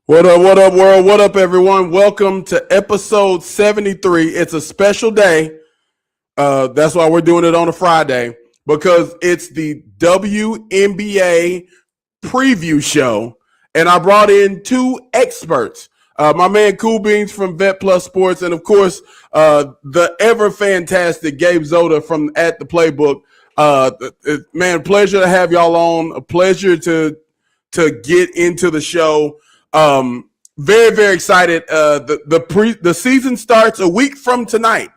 What up, what up, world? What up, everyone? Welcome to episode 73. It's a special day. That's why we're doing it on a Friday, because it's the WNBA preview show. And I brought in two experts. My man Cool Beans from Vet Plus Sports, and of course, the ever fantastic Gabe Zoda from At the Playbook. Man, pleasure to have y'all on. A pleasure to get into the show. Very, very excited. The season starts a week from tonight.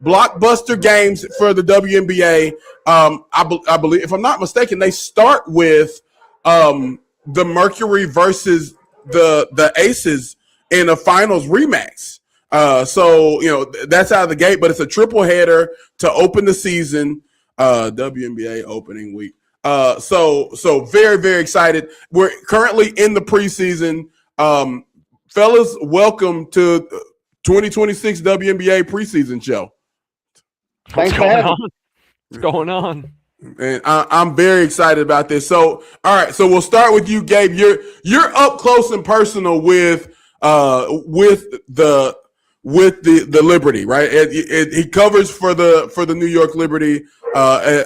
Blockbuster games for the WNBA. I believe, if I'm not mistaken, they start with the Mercury versus the Aces in a finals rematch. So that's out of the gate, but it's a triple header to open the season. WNBA opening week. So very, very excited. We're currently in the preseason. Fellas, welcome to 2026 WNBA preseason show. What's going on? What's going on? And I'm very excited about this. So, all right. So we'll start with you, Gabe. You're up close and personal with the Liberty, right? He covers for the New York Liberty,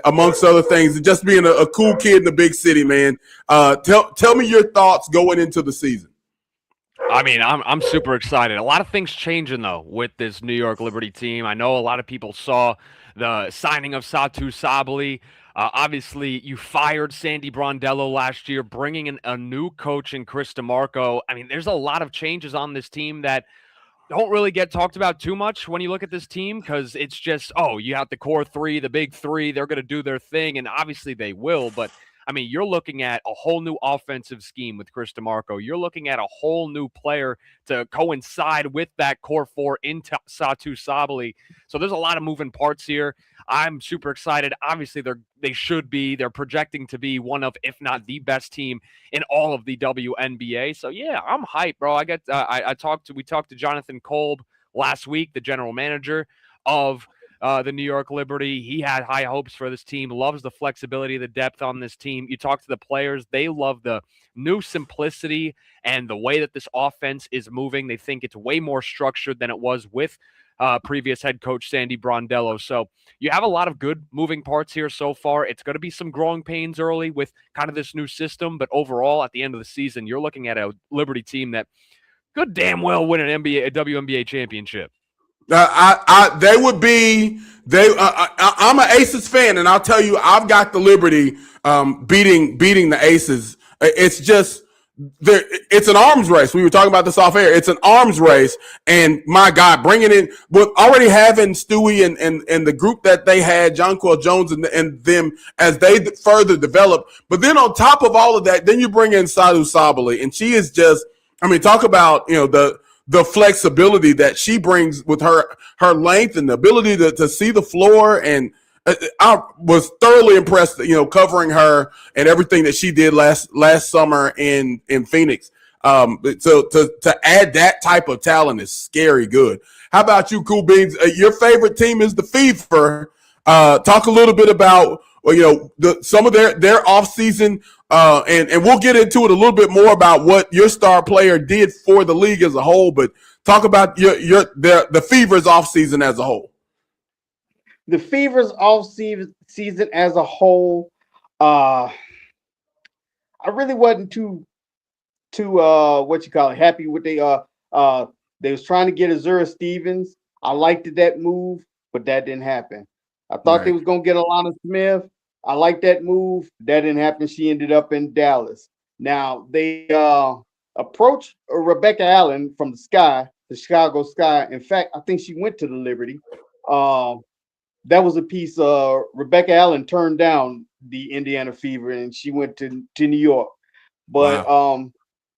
amongst other things. Just being a cool kid in the big city, man. Tell me your thoughts going into the season. I mean, I'm super excited. A lot of things changing, though, with this New York Liberty team. I know a lot of people saw the signing of Satu Sabali. Obviously, you fired Sandy Brondello last year, bringing in a new coach in Chris DeMarco. I mean, there's a lot of changes on this team that don't really get talked about too much when you look at this team, because it's just, you have the core three, the big three, they're going to do their thing, and obviously they will, but I mean, you're looking at a whole new offensive scheme with Chris DeMarco. You're looking at a whole new player to coincide with that core four in Satu Sabali. So there's a lot of moving parts here. I'm super excited. Obviously, they're projecting to be one of, if not the best team in all of the WNBA. So yeah, I'm hyped, bro. We talked to Jonathan Kolb last week, the general manager of the New York Liberty. He had high hopes for this team, loves the flexibility, the depth on this team. You talk to the players, they love the new simplicity and the way that this offense is moving. They think it's way more structured than it was with previous head coach Sandy Brondello. So you have a lot of good moving parts here so far. It's going to be some growing pains early with kind of this new system, but overall, at the end of the season, you're looking at a Liberty team that could damn well win a WNBA championship. They would be. I'm an Aces fan, and I'll tell you, I've got the Liberty beating the Aces. It's just it's an arms race. We were talking about this off air. It's an arms race, and my God, bringing in with already having Stewie and the group that they had, Jonquel Jones and them as they further develop. But then on top of all of that, then you bring in Satu Sabali, and she is just. I mean, talk about the flexibility that she brings with her length and the ability to see the floor. And I was thoroughly impressed, covering her and everything that she did last summer in Phoenix. So to add that type of talent is scary good. How about you, Cool Beans? Your favorite team is the Fever. Talk a little bit about some of their offseason, and we'll get into it a little bit more about what your star player did for the league as a whole. But talk about the Fever's offseason as a whole. The Fever's offseason as a whole, I really wasn't too happy with they was trying to get Azura Stevens. I liked that move, but that didn't happen. I thought they was gonna get Alana Smith. I like that move. That didn't happen. She ended up in Dallas. Now they approached Rebecca Allen from the Chicago Sky. In fact, I think she went to the Liberty. That was a piece. Rebecca Allen turned down the Indiana Fever, and she went to New York. But wow.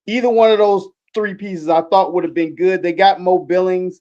Either one of those three pieces I thought would have been good. They got Mo Billings.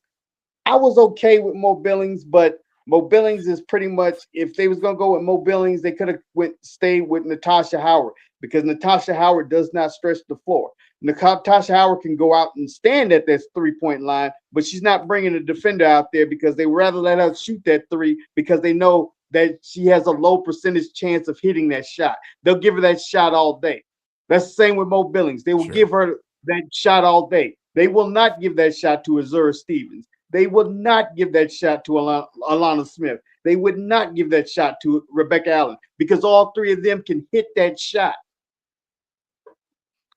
I was okay with Mo Billings, but Mo Billings is pretty much, if they was going to go with Mo Billings, they could have stayed with Natasha Howard, because Natasha Howard does not stretch the floor. Natasha Howard can go out and stand at that three-point line, but she's not bringing a defender out there because they rather let her shoot that three because they know that she has a low percentage chance of hitting that shot. They'll give her that shot all day. That's the same with Mo Billings. They will give her that shot all day. They will not give that shot to Azura Stevens. They will not give that shot to Alana Smith. They would not give that shot to Rebecca Allen because all three of them can hit that shot.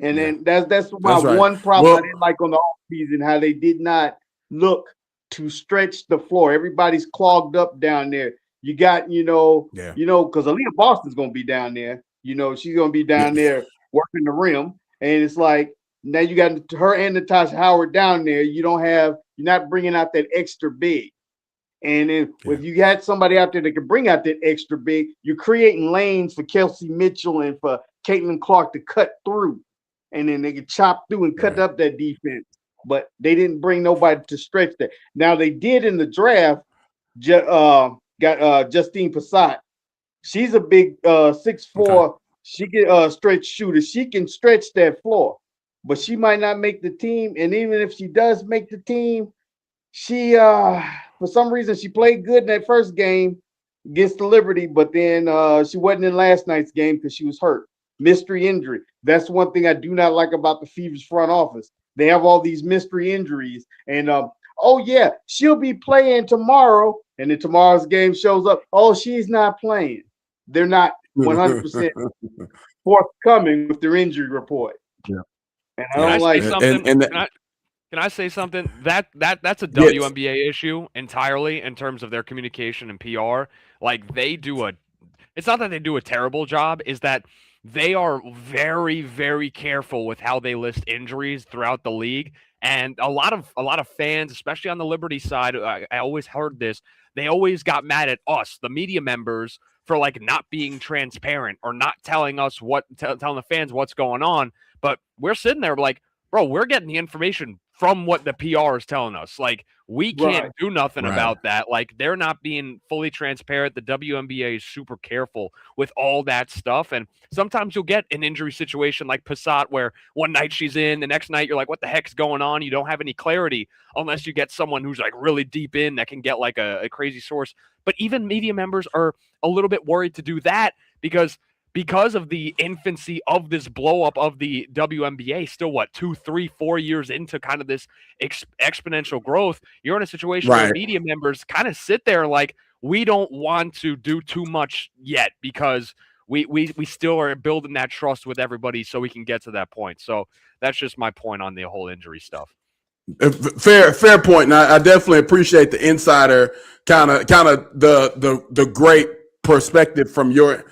And then that's my one problem I didn't like on the offseason, how they did not look to stretch the floor. Everybody's clogged up down there. You got, because Aaliyah Boston's going to be down there. She's going to be down there working the rim. And it's like, now you got her and Natasha Howard down there. You're not bringing out that extra big. And then if you had somebody out there that could bring out that extra big, you're creating lanes for Kelsey Mitchell and for Caitlin Clark to cut through. And then they could chop through and cut up that defense. But they didn't bring nobody to stretch that. Now they did in the draft, got Justine Passat. She's a big 6'4". Okay. She can stretch shooter. She can stretch that floor. But she might not make the team. And even if she does make the team, she for some reason she played good in that first game against the Liberty, but then she wasn't in last night's game because she was hurt. Mystery injury. That's one thing I do not like about the Fever's front office. They have all these mystery injuries. And she'll be playing tomorrow. And then tomorrow's game shows up. Oh, she's not playing. They're not 100% forthcoming with their injury report. Yeah. And I don't like something. Can I say something? That's a WNBA issue entirely in terms of their communication and PR. Like it's not that they do a terrible job, is that they are very, very careful with how they list injuries throughout the league. And a lot of fans, especially on the Liberty side, I always heard this. They always got mad at us, the media members, for like not being transparent or not telling us telling the fans what's going on. But we're sitting there like, bro, we're getting the information from what the PR is telling us. Like, we can't do nothing about that. Like, they're not being fully transparent. The WNBA is super careful with all that stuff. And sometimes you'll get an injury situation like Passat, where one night she's in, the next night you're like, what the heck's going on? You don't have any clarity unless you get someone who's like really deep in that can get like a crazy source. But even media members are a little bit worried to do that because of the infancy of this blow up of the WNBA, still 2, 3, 4 years into kind of this exponential growth, you're in a situation where media members kind of sit there like, we don't want to do too much yet because we still are building that trust with everybody so we can get to that point. So that's just my point on the whole injury stuff. Fair point. And I definitely appreciate the insider kind of the great perspective from your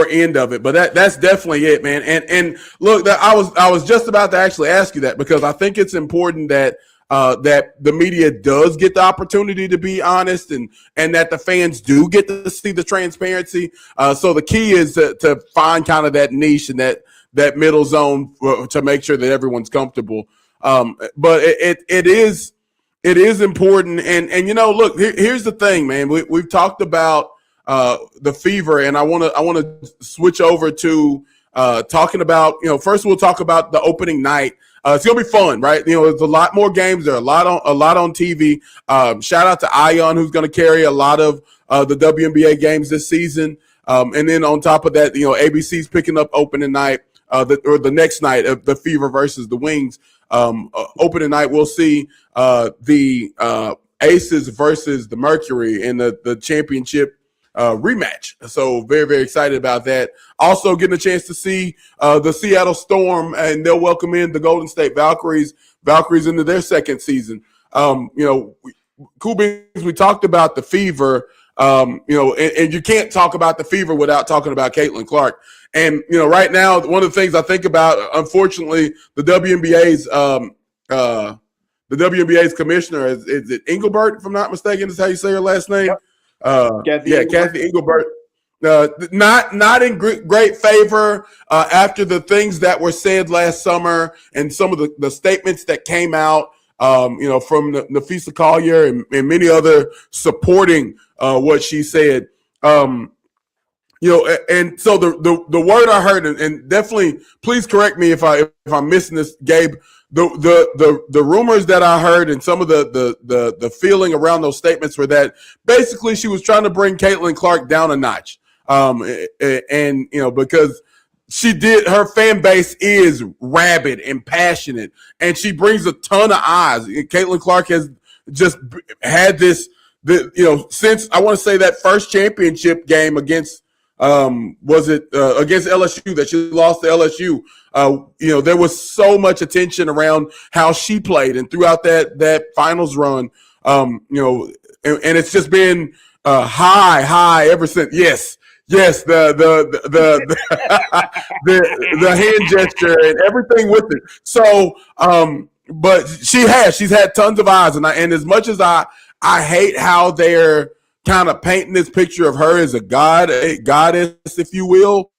end of it, but that's definitely it, man. And look, I was just about to actually ask you that because I think it's important that that the media does get the opportunity to be honest and that the fans do get to see the transparency. So the key is to find kind of that niche and that middle zone to make sure that everyone's comfortable. But it is important. And look, here's the thing, man. We've talked about the Fever, and I want to switch over to talking about, first we'll talk about the opening night. It's gonna be fun, right? There's a lot more games. There are a lot on TV. Shout out to Ion, who's gonna carry a lot of the WNBA games this season. And then on top of that, ABC's picking up opening night, the next night of the Fever versus the Wings. Opening night, we'll see the Aces versus the Mercury in the championship rematch. So very, very excited about that. Also getting a chance to see the Seattle Storm, and they'll welcome in the Golden State Valkyries into their second season. Cool Beans, we talked about the Fever, and you can't talk about the Fever without talking about Caitlin Clark. And, right now, one of the things I think about, unfortunately, the WNBA's commissioner, is it Engelbert, if I'm not mistaken, is how you say her last name? Yep. Kathy Engelbert. Not in great favor after the things that were said last summer and some of the statements that came out, from Nafisa Collier and many other supporting what she said. And so the word I heard, and definitely please correct me if I'm missing this, Gabe. The rumors that I heard and some of the feeling around those statements were that basically she was trying to bring Caitlin Clark down a notch. Because she did. Her fan base is rabid and passionate, and she brings a ton of eyes. Caitlin Clark has just had this, since I want to say that first championship game against, was it against LSU that she lost to LSU? There was so much attention around how she played, and throughout that finals run, and it's just been high ever since. Yes, the the hand gesture and everything with it. So, but she's had tons of eyes, and as much as I hate how they're kind of painting this picture of her as a goddess, if you will.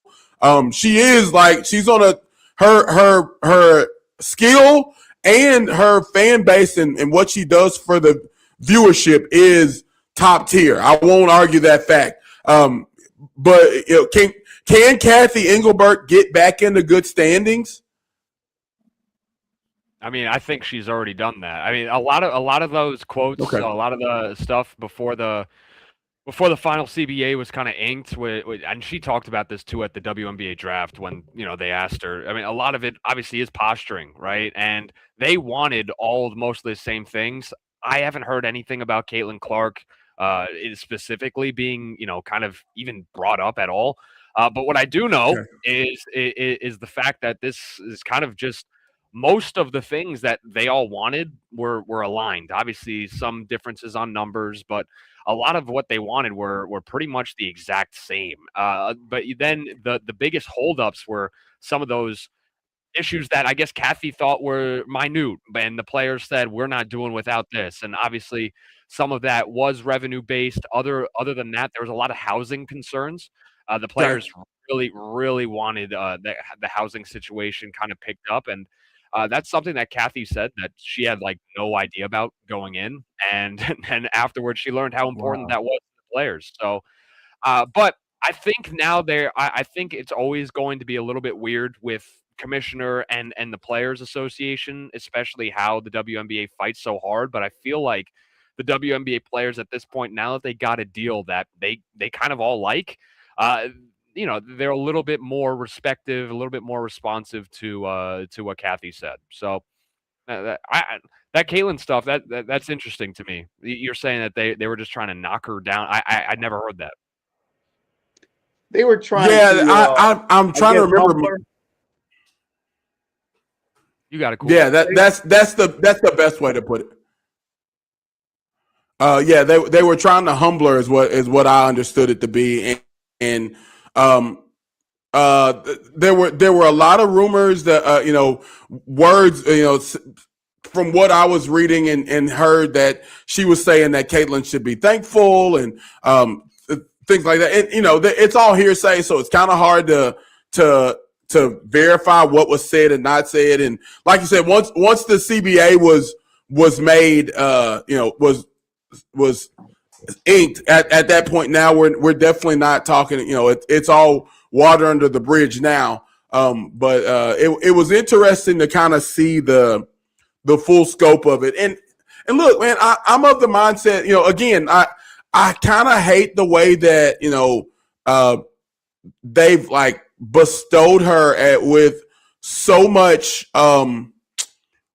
She is like she's on her skill and her fan base and what she does for the viewership is top tier. I won't argue that fact. But can Kathy Engelbert get back into good standings? I mean, I think she's already done that. I mean, a lot of those quotes, Okay. a lot of the stuff before the final CBA was kind of inked and she talked about this too at the WNBA draft when, they asked her. I mean, a lot of it obviously is posturing, right? And they wanted most of the same things. I haven't heard anything about Caitlin Clark specifically being, kind of even brought up at all. But what I do know is the fact that this is kind of just most of the things that they all wanted were aligned. Obviously, some differences on numbers, but a lot of what they wanted were pretty much the exact same. But then the biggest holdups were some of those issues that I guess Kathy thought were minute, and the players said we're not doing without this. And obviously, some of that was revenue based. Other than that, there was a lot of housing concerns. The players really wanted the housing situation kind of picked up, and that's something that Kathy said that she had like no idea about going in, and and afterwards she learned how important that was to the players. So, but I think now I think it's always going to be a little bit weird with commissioner and the players association, especially how the WNBA fights so hard. But I feel like the WNBA players at this point, now that they got a deal that they kind of all like, they're a little bit more respective, a little bit more responsive to what Kathy said. So that Caitlin stuff that's interesting to me. You're saying that they were just trying to knock her down. I never heard that. They were trying. Yeah, I'm trying to remember. You got it. Cool. Yeah, that's the best way to put it. Yeah, they were trying to humble her is what I understood it to be, and there were a lot of rumors that words from what I was reading and heard that she was saying that Caitlin should be thankful and things like that. And it's all hearsay, so it's kind of hard to verify what was said and not said. And like you said, once the CBA was made, was inked at that point. Now we're definitely not talking. It's all water under the bridge now. But it was interesting to kind of see the full scope of it. And look, man, I'm of the mindset. Again, I kind of hate the way that they've like bestowed her with so much.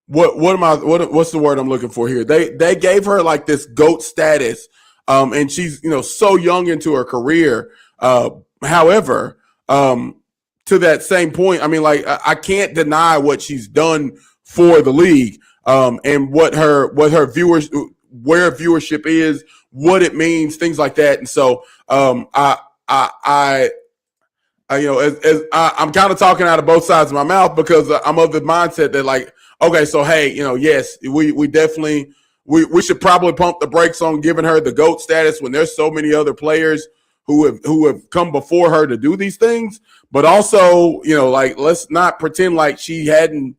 What's the word I'm looking for here? They gave her like this GOAT status, and she's so young into her career. However, to that same point, I mean, like I can't deny what she's done for the league, and what her viewers, where viewership is, what it means, things like that. And so, I'm kind of talking out of both sides of my mouth because I'm of the mindset that like, okay, so hey, yes, we definitely we should probably pump the brakes on giving her the GOAT status when there's so many other players who have come before her to do these things. But also, like let's not pretend like she hadn't,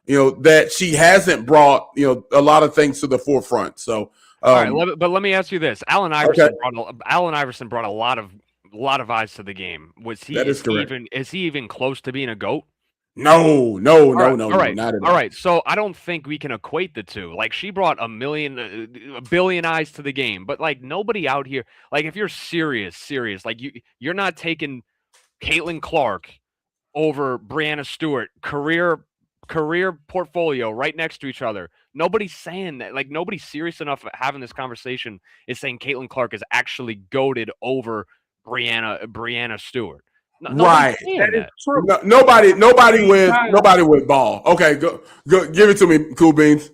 that she hasn't brought a lot of things to the forefront. So, all right, but let me ask you this: Allen Iverson brought a lot of eyes to the game. Was he? Is he even close to being a GOAT? No, all right, not at all. All right, so I don't think we can equate the two. Like she brought a billion eyes to the game, but like nobody out here. Like if you're serious, like you're not taking Caitlin Clark over Brianna Stewart. Career portfolio right next to each other. Nobody's saying that. Like, nobody's serious enough at having this conversation is saying Caitlin Clark is actually goated over Brianna Stewart. No, Right. That is true. Nobody with ball. Okay, go give it to me, Cool Beans.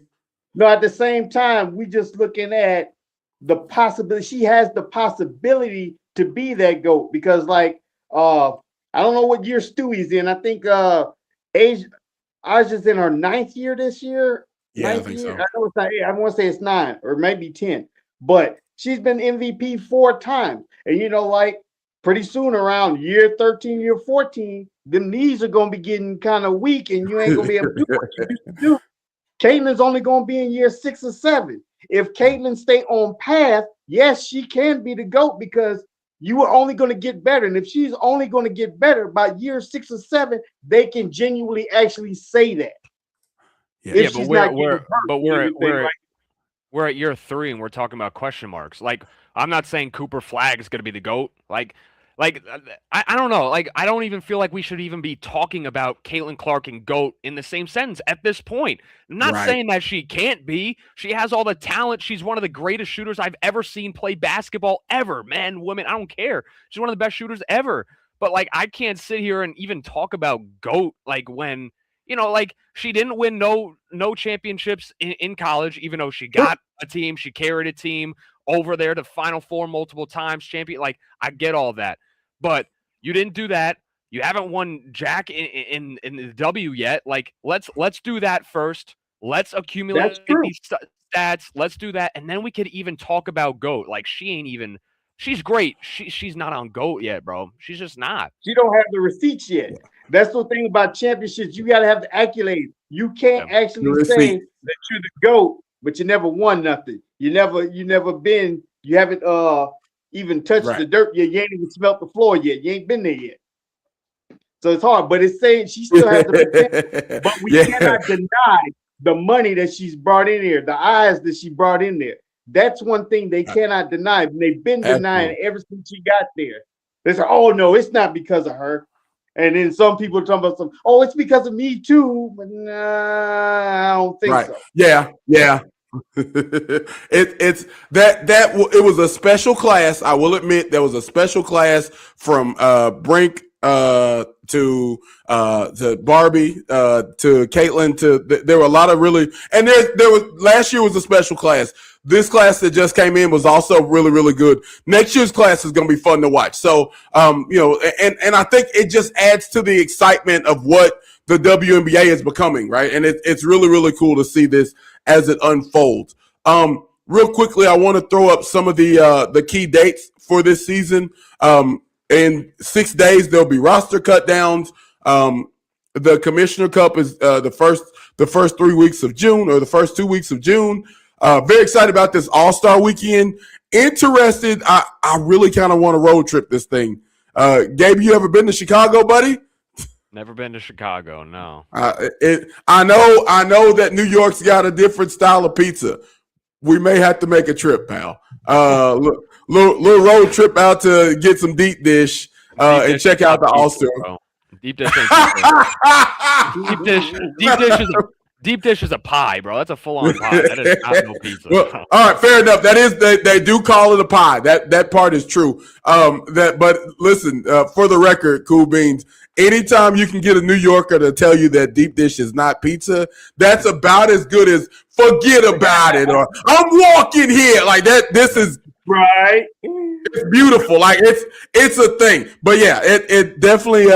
No, at the same time, we just looking at the possibility. She has the possibility to be that GOAT because, like, I don't know what year Stewie's in. I think Aja's in her 9th year this year. Yeah, I think so. I know it's not 8. I want to say it's 9 or maybe 10. But she's been MVP 4 times. And like pretty soon around year 13, year 14, the knees are gonna be getting kind of weak and you ain't gonna be able to do what you used to do. Caitlin's only gonna be in year 6 or 7. If Caitlin stay on path, yes, she can be the GOAT because you are only going to get better. And if she's only going to get better by year 6 or 7, they can genuinely actually say that. Yeah, but we're at year 3 and we're talking about question marks. Like, I'm not saying Cooper Flagg is going to be the GOAT. I don't know. Like, I don't even feel like we should even be talking about Caitlin Clark and GOAT in the same sentence at this point. I'm not saying that she can't be. She has all the talent. She's one of the greatest shooters I've ever seen play basketball ever. Men, women, I don't care. She's one of the best shooters ever. But, like, I can't sit here and even talk about GOAT, like, when, like, she didn't win no championships in college, even though she got a team. She carried a team over there to Final Four multiple times, champion. Like, I get all that. But you didn't do that. You haven't won jack in the W yet. Like, let's do that first. Let's accumulate these stats. Let's do that, and then we could even talk about GOAT. Like, she's great. She's not on GOAT yet, bro. She's just not. She don't have the receipts yet. That's the thing about championships. You got to have the accolades. You can't actually say that you're the GOAT, but you never won nothing. You never been. You haven't even touched the dirt yet. You ain't even smelt the floor yet. You ain't been there yet. So it's hard, but it's saying she still has the potential. But we cannot deny the money that she's brought in here, the eyes that she brought in there. That's one thing they cannot deny. They've been denying ever since she got there. They say, "Oh no, it's not because of her." And then some people are talking about "Oh, it's because of me too." But nah, I don't think so. Yeah. It's it was a special class. I will admit there was a special class from Brink to Barbie to Caitlin there were a lot of really, and there was last year was a special class. This class that just came in was also really, really good. Next year's class is going to be fun to watch. So, and I think it just adds to the excitement of what the WNBA is becoming, right? And it's really, really cool to see this as it unfolds. Real quickly, I want to throw up some of the key dates for this season. In 6 days, there'll be roster cut downs. The Commissioner Cup is the first 3 weeks of June, or the first 2 weeks of June. Very excited about this All-Star weekend. Interested. I really kind of want to road trip this thing. Gabe, you ever been to Chicago, buddy? Never been to Chicago, no. I know that New York's got a different style of pizza. We may have to make a trip, pal. Little road trip out to get some deep dish and check out the All-Star. Deep dish Deep dish is a pie, bro. That's a full-on pie. That is not no pizza. Well, all right, fair enough. That is they do call it a pie. That part is true. But listen, for the record, Cool Beans, anytime you can get a New Yorker to tell you that deep dish is not pizza, that's about as good as forget about it, or I'm walking here. Like that, this is right. It's beautiful. Like it's a thing. But yeah, it definitely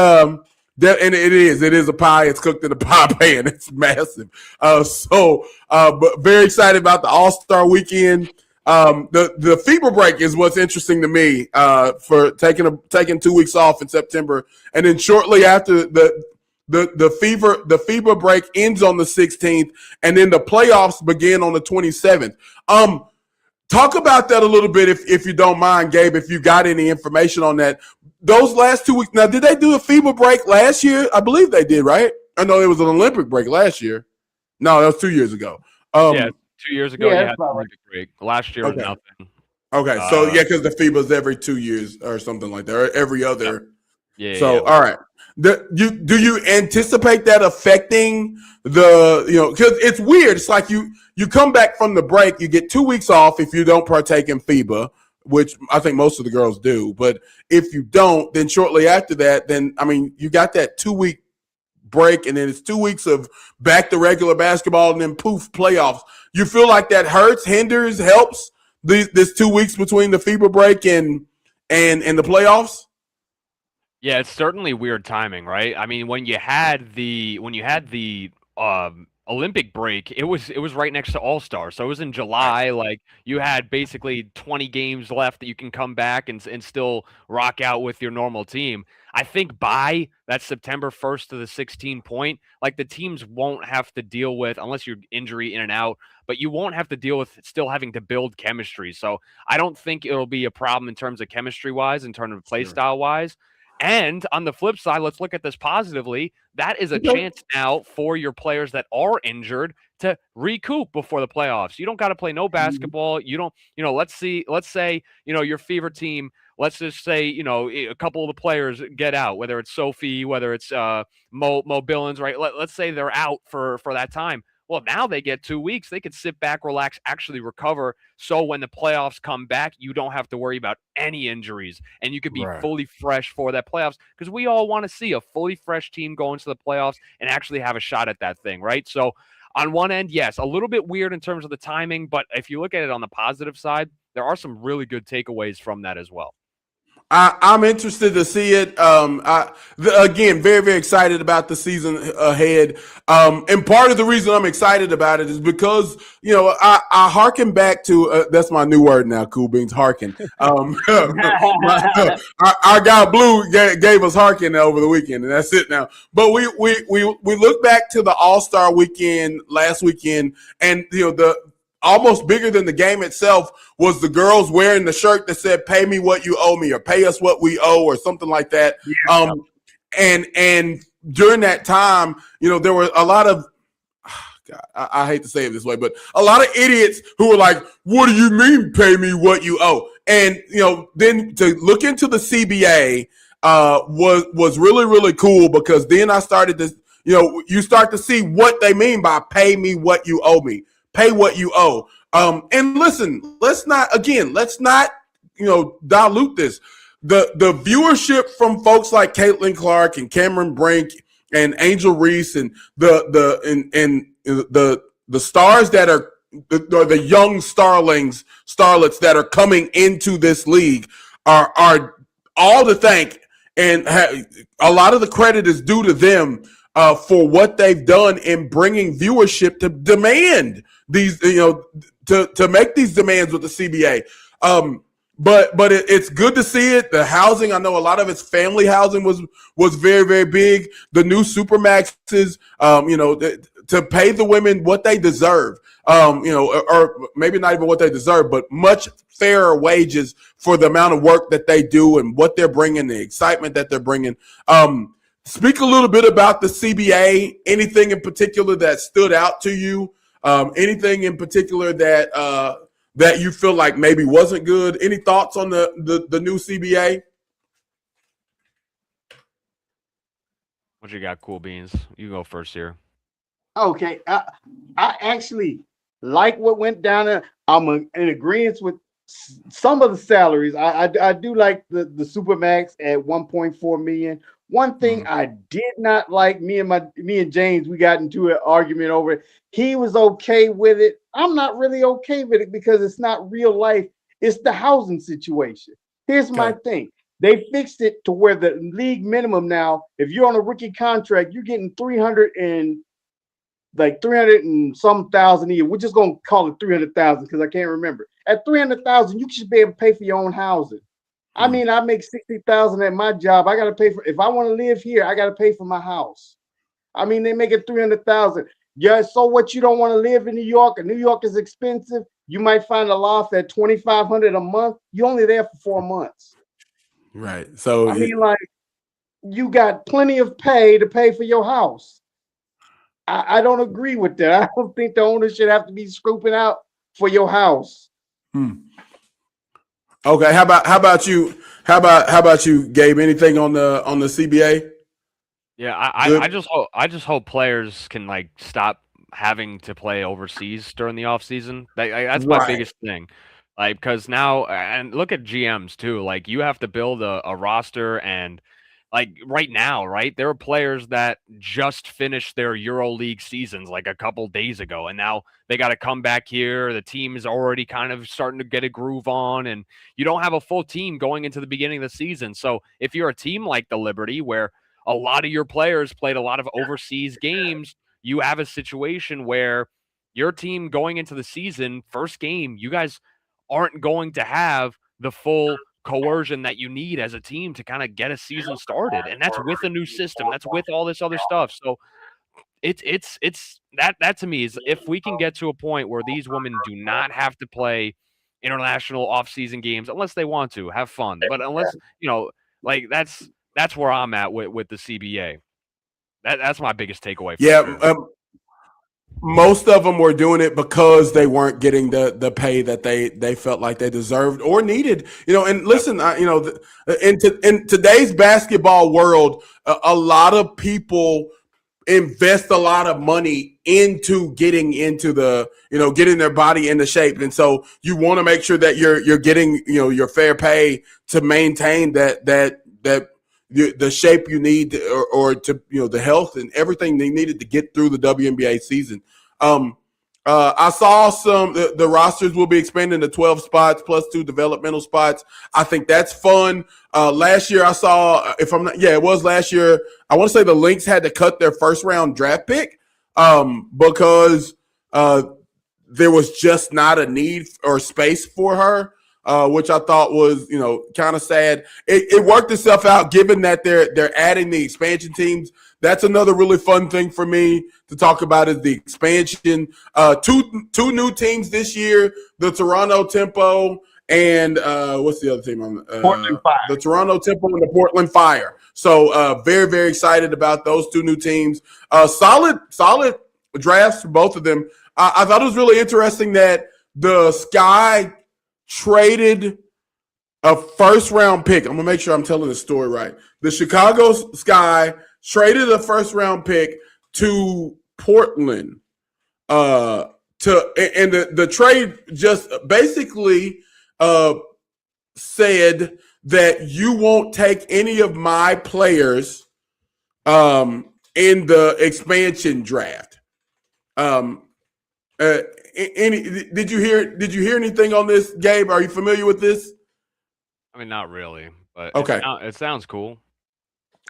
and it is a pie. It's cooked in a pie pan. It's massive. But very excited about the All-Star weekend. The FIBA break is what's interesting to me, for taking 2 weeks off in September, and then shortly after the FIBA break ends on the 16th, and then the playoffs begin on the 27th. Talk about that a little bit, if you don't mind, Gabe, if you got any information on that. Those last 2 weeks. Now, did they do a FIBA break last year? I believe they did, right? I know it was an Olympic break last year. No, that was 2 years ago. Yeah, 2 years ago, you had the Olympic break. Last year was nothing. Okay, so because the FIBA is every 2 years or something like that, or every other. Yeah. So, all right. Do you anticipate that affecting because it's weird. It's like you come back from the break, you get 2 weeks off if you don't partake in FIBA, which I think most of the girls do. But if you don't, then shortly after that, then, I mean, you got that 2 week break, and then it's 2 weeks of back to regular basketball, and then poof, playoffs. You feel like that hurts, hinders, helps this 2 weeks between the FIBA break and the playoffs? Yeah, it's certainly weird timing, right? I mean, when you had the Olympic break, it was right next to All-Star. So it was in July. Like you had basically 20 games left that you can come back and still rock out with your normal team. I think by that September 1st to the 16 point, like the teams won't have to deal with, unless you're injury in and out, but you won't have to deal with still having to build chemistry. So I don't think it'll be a problem in terms of chemistry wise, in terms of play style wise. And on the flip side, let's look at this positively. That is a chance now for your players that are injured to recoup before the playoffs. You don't got to play no basketball. You don't, let's say, your fever team, let's just say, a couple of the players get out, whether it's Sophie, whether it's Mo Billins, right? Let's say they're out for that time. Well, now they get 2 weeks. They could sit back, relax, actually recover. So when the playoffs come back, you don't have to worry about any injuries, and you could be fully fresh for that playoffs, because we all want to see a fully fresh team go into the playoffs and actually have a shot at that thing, right? So on one end, yes, a little bit weird in terms of the timing, but if you look at it on the positive side, there are some really good takeaways from that as well. I'm interested to see it. Again, very, very excited about the season ahead. And part of the reason I'm excited about it is because, I harken back to, that's my new word now, Cool Beans, harken. Our guy Blue gave us harken over the weekend, and that's it now. But we look back to the All-Star weekend last weekend, and, the almost bigger than the game itself was the girls wearing the shirt that said "Pay me what you owe me" or "Pay us what we owe" or something like that. Yeah. And during that time, there were a lot of, God, I hate to say it this way, but a lot of idiots who were like, "What do you mean, pay me what you owe?" And then to look into the CBA was really, really cool, because then I started to, you start to see what they mean by "pay me what you owe me." Pay what you owe. And listen, let's not dilute this. The viewership from folks like Caitlin Clark and Cameron Brink and Angel Reese and the stars that are the young starlets that are coming into this league are all to thank, and a lot of the credit is due to them for what they've done in bringing viewership to demand these, to make these demands with the CBA. But it's good to see it. The housing, I know a lot of it's family housing was very, very big. The new Supermaxes, to pay the women what they deserve, or maybe not even what they deserve, but much fairer wages for the amount of work that they do and what they're bringing, the excitement that they're bringing. Speak a little bit about the CBA. Anything in particular that stood out to you? Anything in particular that you feel like maybe wasn't good? Any thoughts on the new CBA? What you got, Cool Beans? You go first here. Okay, I actually like what went down there. I'm in agreement with some of the salaries. I do like the Supermax at 1.4 million. One thing I did not like, me and James, we got into an argument over it. He was okay with it. I'm not really okay with it because it's not real life. It's the housing situation. Here's my thing. They fixed it to where the league minimum now, if you're on a rookie contract, you're getting 300 and some thousand a year. We're just gonna call it 300,000 because I can't remember. At 300,000, you should be able to pay for your own housing. I mean, I make 60,000 at my job. I got to pay for, if I want to live here, I got to pay for my house. I mean, they make it 300,000. Yeah. So what, you don't want to live in New York, and New York is expensive. You might find a loft at 2,500 a month. You're only there for 4 months. Right. So I mean, like, you got plenty of pay to pay for your house. I don't agree with that. I don't think the owner should have to be scooping out for your house. Okay, how about you, How about you, Gabe? Anything on the CBA? Yeah, Good. I just hope players can like stop having to play overseas during the off season. That's my Right. biggest thing. Like, because now, and look at GMs too. Like, you have to build a roster, and like right now, right? There are players that just finished their EuroLeague seasons like a couple days ago, and now they got to come back here. The team is already kind of starting to get a groove on, and you don't have a full team going into the beginning of the season. So if you're a team like the Liberty, where a lot of your players played a lot of overseas games, you have a situation where your team going into the season, first game, you guys aren't going to have the full coercion that you need as a team to kind of get a season started. And that's with a new system. That's with all this other stuff. So it's that to me is if we can get to a point where these women do not have to play international off-season games unless they want to have fun, but unless like that's where I'm at with the CBA. That's my biggest takeaway for Yeah. sure. Most of them were doing it because they weren't getting the pay that they felt like they deserved or needed. And listen, in today's basketball world, a lot of people invest a lot of money into getting into getting their body into shape, and so you want to make sure that you're getting your fair pay to maintain the shape you need, or to the health and everything they needed to get through the WNBA season. I saw the rosters will be expanding to 12 spots plus 2 developmental spots. I think that's fun. Last year I saw, it was last year. I want to say the Lynx had to cut their first round draft pick because there was just not a need or space for her. Which I thought was, kind of sad. It worked itself out, given that they're adding the expansion teams. That's another really fun thing for me to talk about is the expansion. Two new teams this year: the Toronto Tempo and what's the other team on Portland Fire. The Toronto Tempo and the Portland Fire. So very, very excited about those 2 new teams. Solid drafts for both of them. I thought it was really interesting that the Sky traded a first-round pick. I'm going to make sure I'm telling the story right. The Chicago Sky traded a first-round pick to Portland. And the trade just basically said that you won't take any of my players in the expansion draft. Did you hear anything on this, Gabe? Are you familiar with this? I mean, not really, but Okay. it sounds cool.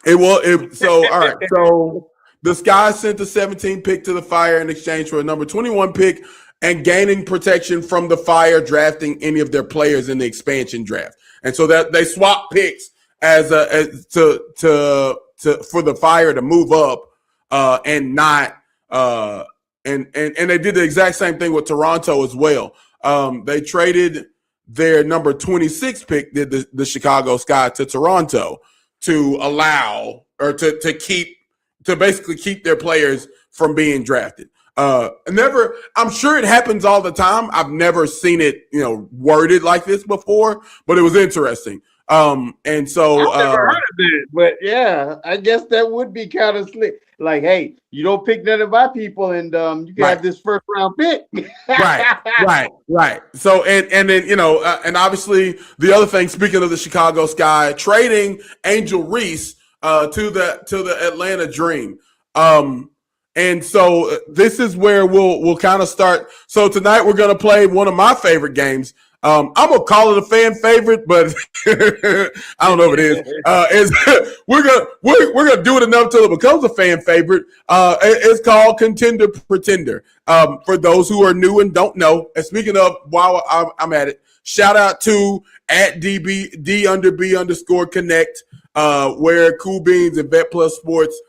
All right. So the Sky sent the 17 pick to the Fire in exchange for a number 21 pick and gaining protection from the Fire drafting any of their players in the expansion draft. And so that they swapped picks for the Fire to move up and not and they did the exact same thing with Toronto as well. They traded their number 26 pick, did the Chicago Sky, to Toronto to allow or to basically keep their players from being drafted. I'm sure it happens all the time. I've never seen it, worded like this before, but it was interesting. And so I've never heard of it, but yeah, I guess that would be kind of slick. Like, hey, you don't pick none of my people, and you can have this first round pick. Right. So and then and obviously the other thing. Speaking of the Chicago Sky, trading Angel Reese to the Atlanta Dream. And so this is where we'll kind of start. So tonight we're going to play one of my favorite games. I'm gonna call it a fan favorite, but I don't know if it is. We're gonna do it enough till it becomes a fan favorite. It's called Contender Pretender. For those who are new and don't know. And speaking of, while I'm at it, shout out to @D_B_Connect, where Cool Beans and Bet Plus Sports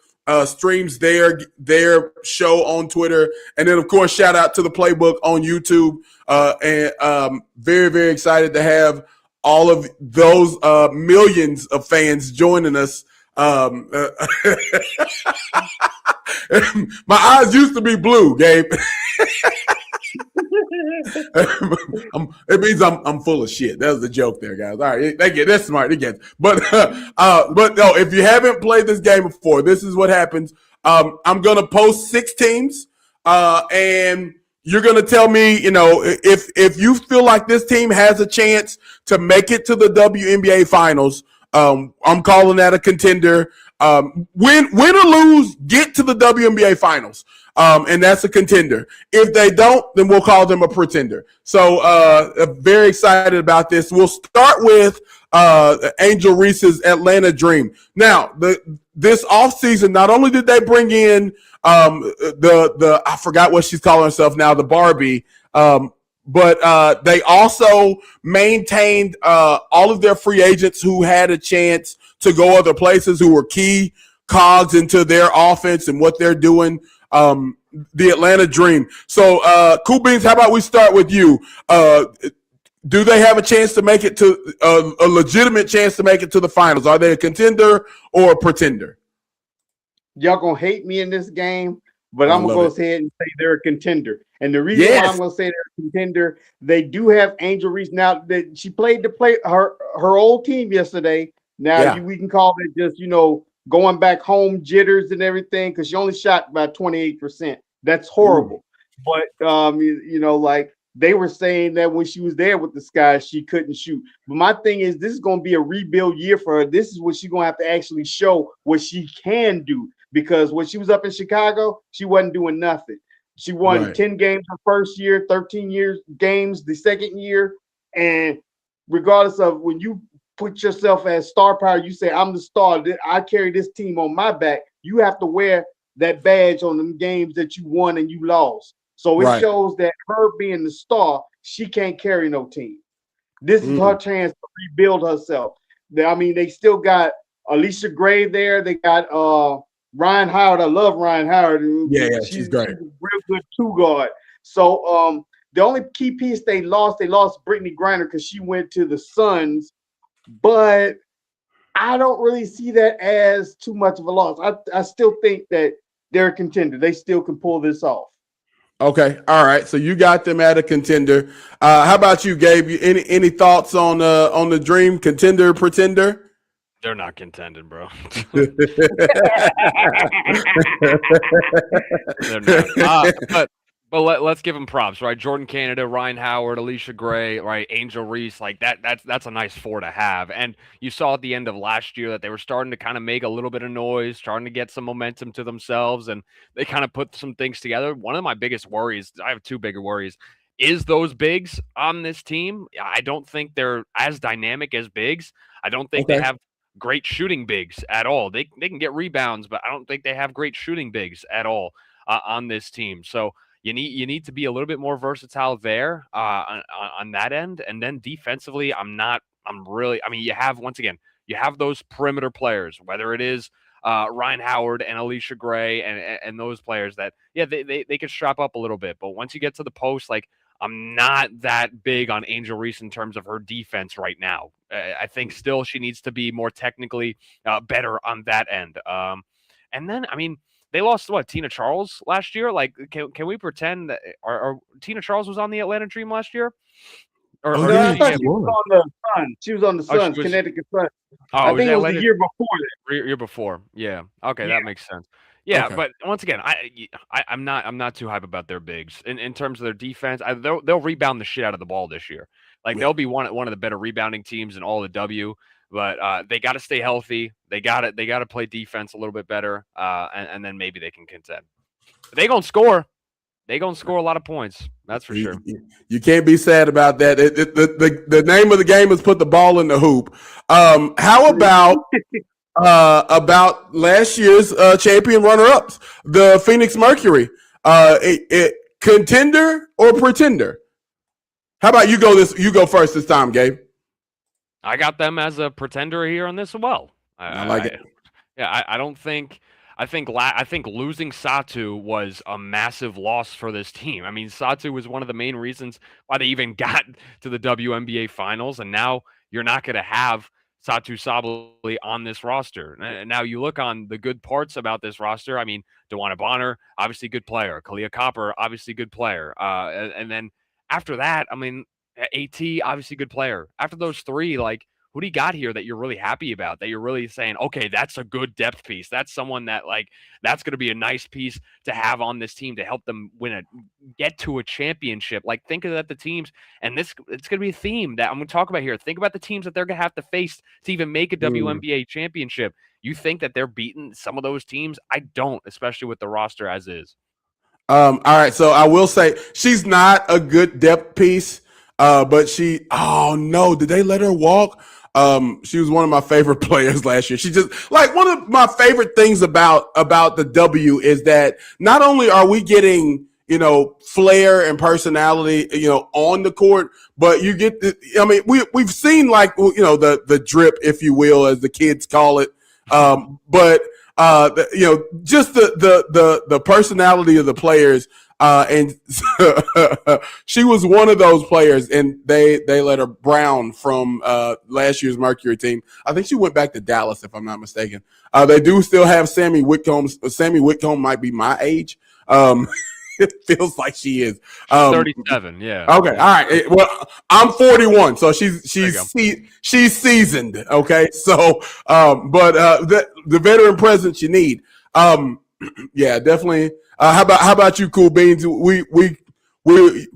streams their show on Twitter, and then of course shout out to the Playbook on YouTube. And very, very excited to have all of those millions of fans joining us. My eyes used to be blue, Gabe. It means I'm full of shit. That was the joke there, guys. All right, that's smart. They get, but no. If you haven't played this game before, this is what happens. I'm gonna post 6 teams, and you're gonna tell me, if you feel like this team has a chance to make it to the WNBA finals. I'm calling that a contender. Win or lose, get to the WNBA finals. And that's a contender. If they don't, then we'll call them a pretender. So very excited about this. We'll start with Angel Reese's Atlanta Dream. Now, this offseason, not only did they bring in the I forgot what she's calling herself now, the Barbie, but they also maintained all of their free agents who had a chance to go other places, who were key cogs into their offense and what they're doing. The Atlanta Dream. So, Cool Beans, how about we start with you? Do they have a chance to make it to a legitimate chance to make it to the finals? Are they a contender or a pretender? Y'all gonna hate me in this game, but I'm gonna go ahead and say they're a contender. And the reason why I'm gonna say they're a contender, they do have Angel Reese. Now that she played her old team yesterday. Now we can call it just going back home jitters and everything, because she only shot about 28%. That's horrible. But like they were saying that when she was there with the Skies, she couldn't shoot. But my thing is, this is going to be a rebuild year for her. This is what she's going to have to actually show what she can do, because when she was up in Chicago, she wasn't doing nothing. She won 10 games her first year, 13 games the second year. And regardless of when you put yourself as star power, you say, I'm the star, I carry this team on my back. You have to wear that badge on them games that you won and you lost. So it shows that her being the star, she can't carry no team. This is her chance to rebuild herself. They still got Alicia Gray there. They got Ryan Howard. I love Ryan Howard. She's great. She's a real good two guard. So the only key piece they lost Brittany Griner because she went to the Suns. But I don't really see that as too much of a loss. I still think that they're a contender. They still can pull this off. Okay. All right. So you got them at a contender. How about you, Gabe? Any thoughts on the Dream? Contender, pretender? They're not contending, bro. They're not. But let's give them props, right? Jordan Canada, Ryan Howard, Alicia Gray, right? Angel Reese, like that's a nice 4 to have. And you saw at the end of last year that they were starting to kind of make a little bit of noise, starting to get some momentum to themselves, and they kind of put some things together. One of my biggest worries, I have 2 bigger worries, is those bigs on this team. I don't think they're as dynamic as bigs. I don't think they have great shooting bigs at all. They can get rebounds, but I don't think they have great shooting bigs at all on this team. So you need to be a little bit more versatile there on that end. And then defensively, you have those perimeter players, whether it is Ryan Howard and Alicia Gray and those players that, they can strap up a little bit. But once you get to the post, like, I'm not that big on Angel Reese in terms of her defense right now. I think still she needs to be more technically better on that end. And then, they lost Tina Charles last year. Like, can we pretend that Tina Charles was on the Atlanta Dream last year? She was on the Suns. She was on the Suns, Connecticut Suns. I think it was the year before that. Year before, yeah. Okay, that makes sense. Yeah, but once again, I'm not too hype about their bigs in terms of their defense. They'll rebound the shit out of the ball this year. Like they'll be one of the better rebounding teams in all the W. But they got to stay healthy. They got to play defense a little bit better, and then maybe they can contend. They gonna score. They gonna score a lot of points. That's for sure. You can't be sad about that. The name of the game is put the ball in the hoop. How about last year's champion runner-ups, the Phoenix Mercury? Contender or pretender? How about you go You go first this time, Gabe. I got them as a pretender here on this as well. I like it. Yeah, I don't think. I think losing Satu was a massive loss for this team. Satu was one of the main reasons why they even got to the WNBA finals, and now you're not going to have Satu Sabali on this roster. Now you look on the good parts about this roster. I mean, Wnba, obviously good player. Kalia Copper, obviously good player. And then after that, I mean, AT, obviously good player. After those three, like, who do you got here that you're really happy about, that you're really saying, okay, that's a good depth piece. That's someone that, like, that's going to be a nice piece to have on this team to help them get to a championship. Like, think of that, the teams, and it's going to be a theme that I'm going to talk about here. Think about the teams that they're going to have to face to even make a WNBA championship. You think that they're beating some of those teams? I don't, especially with the roster as is. All right, so I will say she's not a good depth piece, but oh no, did they let her walk? She was one of my favorite players last year. She just, like, one of my favorite things about the W is that not only are we getting, flair and personality, on the court, but you get we've seen, like, the drip, if you will, as the kids call it. But just the personality of the players, and she was one of those players, and they let her Brown from last year's Mercury team. I think she went back to Dallas, if I'm not mistaken. They do still have Sammy Whitcomb. Sammy Whitcomb might be my age. It feels like she is. 37, yeah. Okay, all right. Well, I'm 41, so she's seasoned. Okay, so but the veteran presence you need. Yeah, definitely. How about you, Cool Beans? We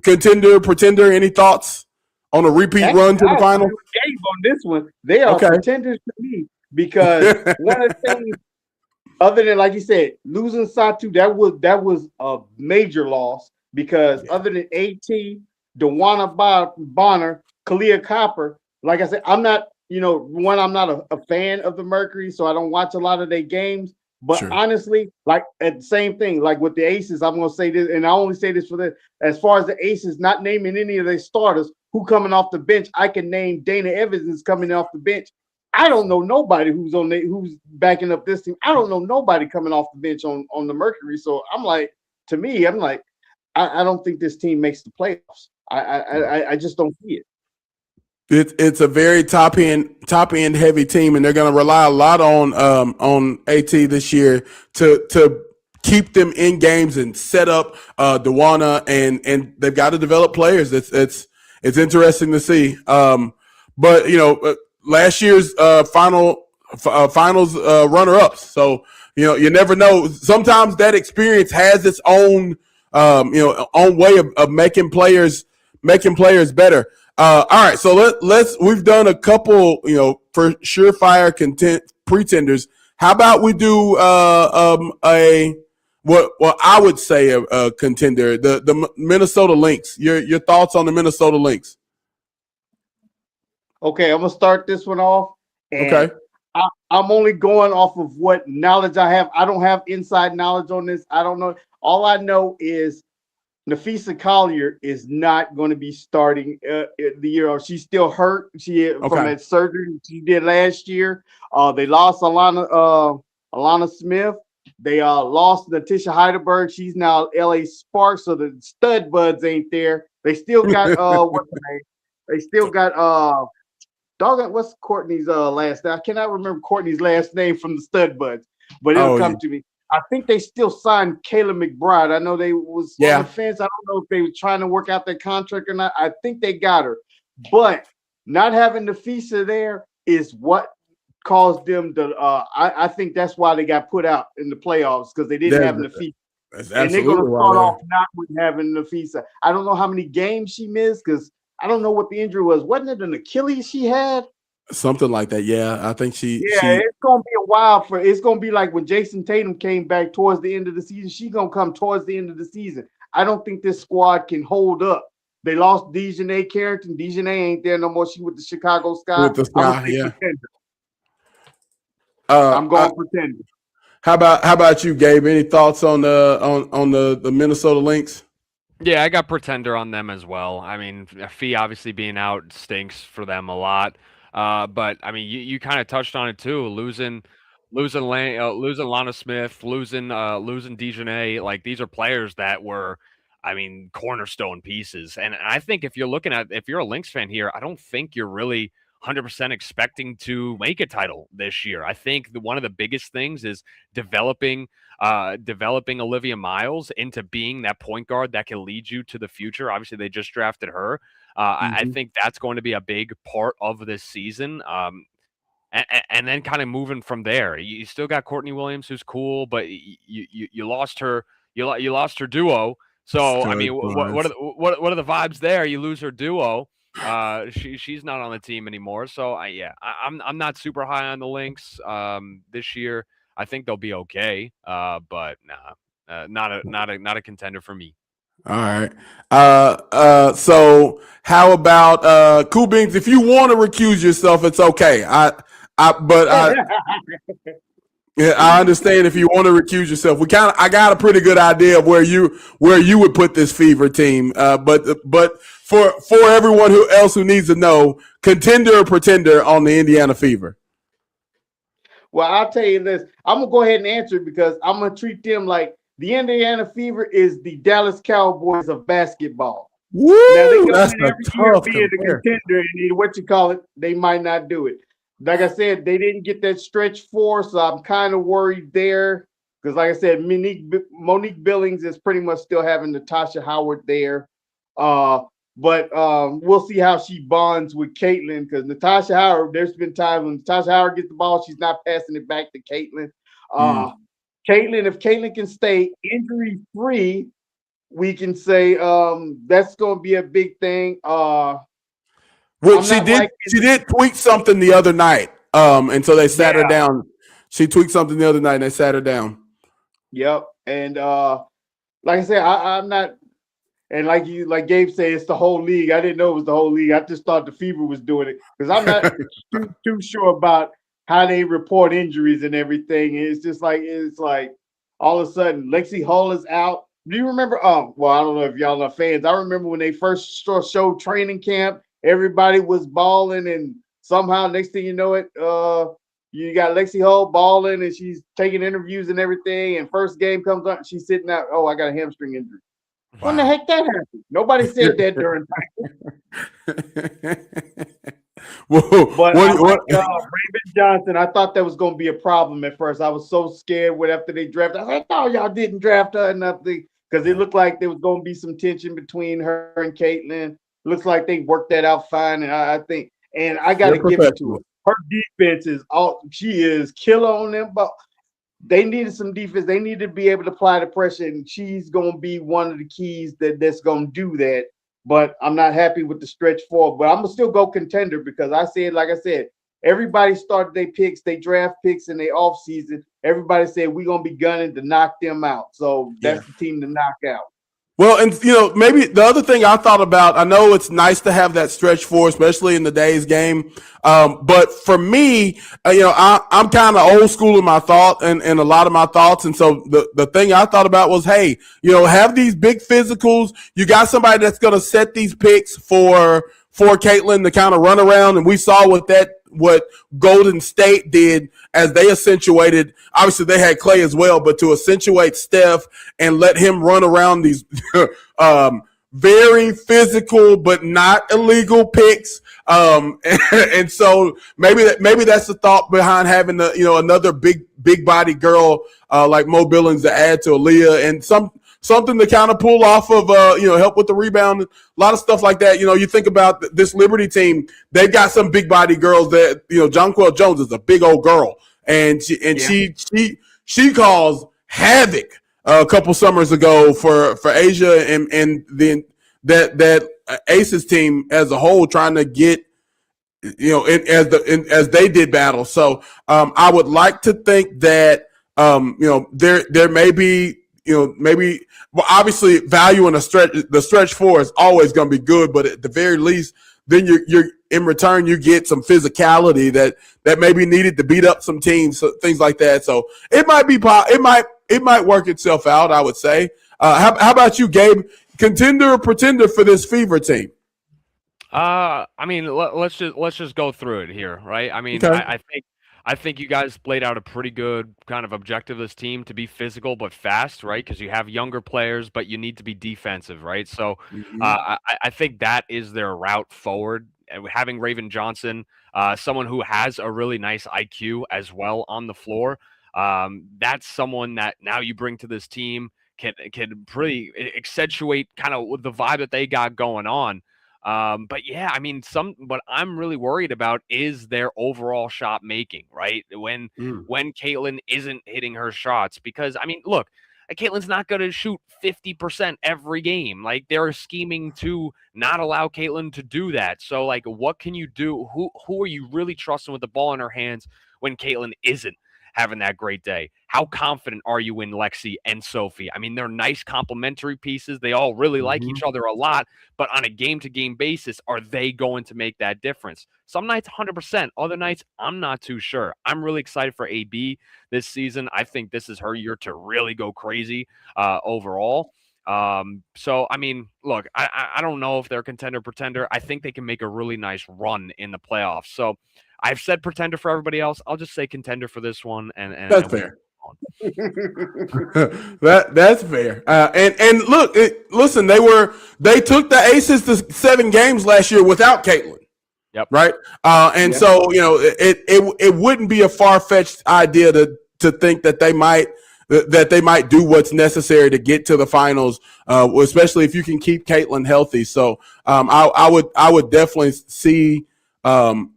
contender, pretender. Any thoughts on a repeat run to the final? Game on this one. They are pretenders to me, because one of the things, other than, like you said, losing Satu, that was a major loss, because other than AT, Wnba Bonner, Kalia Copper, like I said, I'm not, I'm not a fan of the Mercury, so I don't watch a lot of their games. But honestly, like, at the same thing, like with the Aces, I'm gonna say this, and I only say this for this. As far as the Aces, not naming any of their starters who coming off the bench, I can name Dana Evans is coming off the bench. I don't know nobody who's backing up this team. I don't know nobody coming off the bench on the Mercury. So I'm like, I don't think this team makes the playoffs. I just don't see it. It's a very top end heavy team, and they're going to rely a lot on AT this year to keep them in games and set up Dewana, and they've got to develop players. It's interesting to see. But last year's finals runner ups. So you never know. Sometimes that experience has its own own way of making players better. All right, so we've done a couple, for surefire pretenders. How about we do what I would say a contender, the Minnesota Lynx. Your thoughts on the Minnesota Lynx? Okay, I'm gonna start this one off. Okay, I'm only going off of what knowledge I have. I don't have inside knowledge on this. I don't know. All I know is Nafisa Collier is not going to be starting the year. She's still hurt. From that surgery she did last year. They lost Alana Smith. They lost Natisha Heidelberg. She's now LA Sparks, so the stud buds ain't there. They still got what's the name? They still got what's Courtney's last name? I cannot remember Courtney's last name from the stud buds, but it'll come to me. I think they still signed Kayla McBride. I know they was on the fence. I don't know if they were trying to work out their contract or not. I think they got her. But not having Nafisa there is what caused them to I think that's why they got put out in the playoffs, because they didn't have Nafisa. And they're going to start off not with having Nafisa. I don't know how many games she missed, because I don't know what the injury was. Wasn't it an Achilles she had? Something like that. Yeah, I think she. Yeah, it's gonna be a while it's gonna be like when Jason Tatum came back towards the end of the season. She's gonna come towards the end of the season. I don't think this squad can hold up. They lost Dejanay Carrington. Dejanay ain't there no more. She with the Chicago Sky. With the Sky, yeah. I'm going pretender. How about you, Gabe? Any thoughts on the Minnesota Lynx? Yeah, I got pretender on them as well. I mean, Fee obviously being out stinks for them a lot. But I mean, you kind of touched on it too. Losing Lana Smith, losing Dejanay. Like, these are players that were, I mean, cornerstone pieces. And I think if you're a Lynx fan here, I don't think you're really 100% expecting to make a title this year. I think one of the biggest things is developing Olivia Miles into being that point guard that can lead you to the future. Obviously, they just drafted her. I think that's going to be a big part of this season. And then kind of moving from there. You still got Courtney Williams, who's cool, but you lost her. You lost her duo. So I mean, what are the vibes there? You lose her duo. She's not on the team anymore. So I'm not super high on the Lynx this year. I think they'll be okay. But not a contender for me. All right. So how about Cool Beans? If you want to recuse yourself, it's okay. Yeah, I understand if you want to recuse yourself. I got a pretty good idea of where you would put this Fever team. But for everyone else who needs to know, contender or pretender on the Indiana Fever? Well, I'll tell you this. I'm gonna go ahead and answer it because I'm gonna treat them like the Indiana Fever is the Dallas Cowboys of basketball. Woo! Now they That's can every year be the contender, and what you call it, they might not do it. Like I said, they didn't get that stretch 4, so I'm kind of worried there. Because, like I said, Monique Billings is pretty much still having Natasha Howard there. But we'll see how she bonds with Caitlin. Because Natasha Howard, there's been times when Natasha Howard gets the ball, she's not passing it back to Caitlin. Caitlin, if Caitlin can stay injury-free, we can say that's going to be a big thing. Well, she did tweet something the other night, and so they sat her down. She tweaked something the other night, and they sat her down. Yep, and like I said, I'm not, and like Gabe said, it's the whole league. I didn't know it was the whole league. I just thought the Fever was doing it because I'm not too sure about how they report injuries and everything. It's like all of a sudden Lexi Hull is out. Do you remember? Well, I don't know if y'all are fans. I remember when they first showed training camp. Everybody was balling, and somehow next thing you know it, you got Lexi Hull balling, and she's taking interviews and everything. And first game comes up, and she's sitting out. Oh, I got a hamstring injury. Wow. When the heck that happened? Nobody said that during Raven Johnson, I thought that was going to be a problem at first. I was so scared after they drafted. I was like, no, y'all didn't draft her nothing because it looked like there was going to be some tension between her and Caitlin. Looks like they worked that out fine, and I think, and I got to give it to her. Her defense she is killer on them, but they needed some defense. They needed to be able to apply the pressure, and she's going to be one of the keys that's going to do that. But I'm not happy with the stretch 4, but I'm going to still go contender because like I said, everybody started their picks, they draft picks in their off season. Everybody said we're going to be gunning to knock them out. So that's the team to knock out. Well, and maybe the other thing I thought about, I know it's nice to have that stretch 4, especially in the day's game. But for me, I'm kind of old school in my thought and a lot of my thoughts. And so the thing I thought about was, hey, have these big physicals. You got somebody that's going to set these picks for Caitlin to kind of run around. And we saw what Golden State did as they accentuated. Obviously, they had Clay as well, but to accentuate Steph and let him run around these very physical but not illegal picks. And so maybe that's the thought behind having another big body girl like Mo Billings to add to Aaliyah and something to kind of pull off of, help with the rebound, a lot of stuff like that. You think about this Liberty team, they've got some big body girls that, Jonquel Jones is a big old girl, and she caused havoc a couple summers ago for Asia and then that Aces team as a whole trying to get, as they did battle. So I would like to think that, there may be, maybe, well, obviously valuing the stretch 4 is always going to be good, but at the very least, then you're in return, you get some physicality that may be needed to beat up some teams, so things like that. So it might work itself out, I would say. How about you, Gabe? Contender or pretender for this Fever team? I mean, let's just go through it here, right? I mean, okay. I think you guys laid out a pretty good kind of objective of this team to be physical but fast, right? Because you have younger players, but you need to be defensive, right? So I think that is their route forward. having Raven Johnson, someone who has a really nice IQ as well on the floor. That's someone that now you bring to this team can pretty accentuate kind of the vibe that they got going on. But yeah, I mean, what I'm really worried about is their overall shot making, right? When Caitlin isn't hitting her shots, because I mean, look, Caitlin's not going to shoot 50% every game. Like, they're scheming to not allow Caitlin to do that. So, like, what can you do? Who are you really trusting with the ball in her hands when Caitlin isn't having that great day? How confident are you in Lexi and Sophie? I mean, they're nice complementary pieces. They all really like each other a lot, but on a game-to-game basis, are they going to make that difference? Some nights, 100%. Other nights, I'm not too sure. I'm really excited for AB this season. I think this is her year to really go crazy overall. So, I mean, look, I don't know if they're contender pretender. I think they can make a really nice run in the playoffs. So I've said pretender for everybody else. I'll just say contender for this one. And that's fair. That's fair. And look, listen, they took the Aces to 7 games last year without Caitlin. Yep. Right. So it wouldn't be a far-fetched idea to think that they might do what's necessary to get to the finals, especially if you can keep Caitlin healthy. So I would definitely see them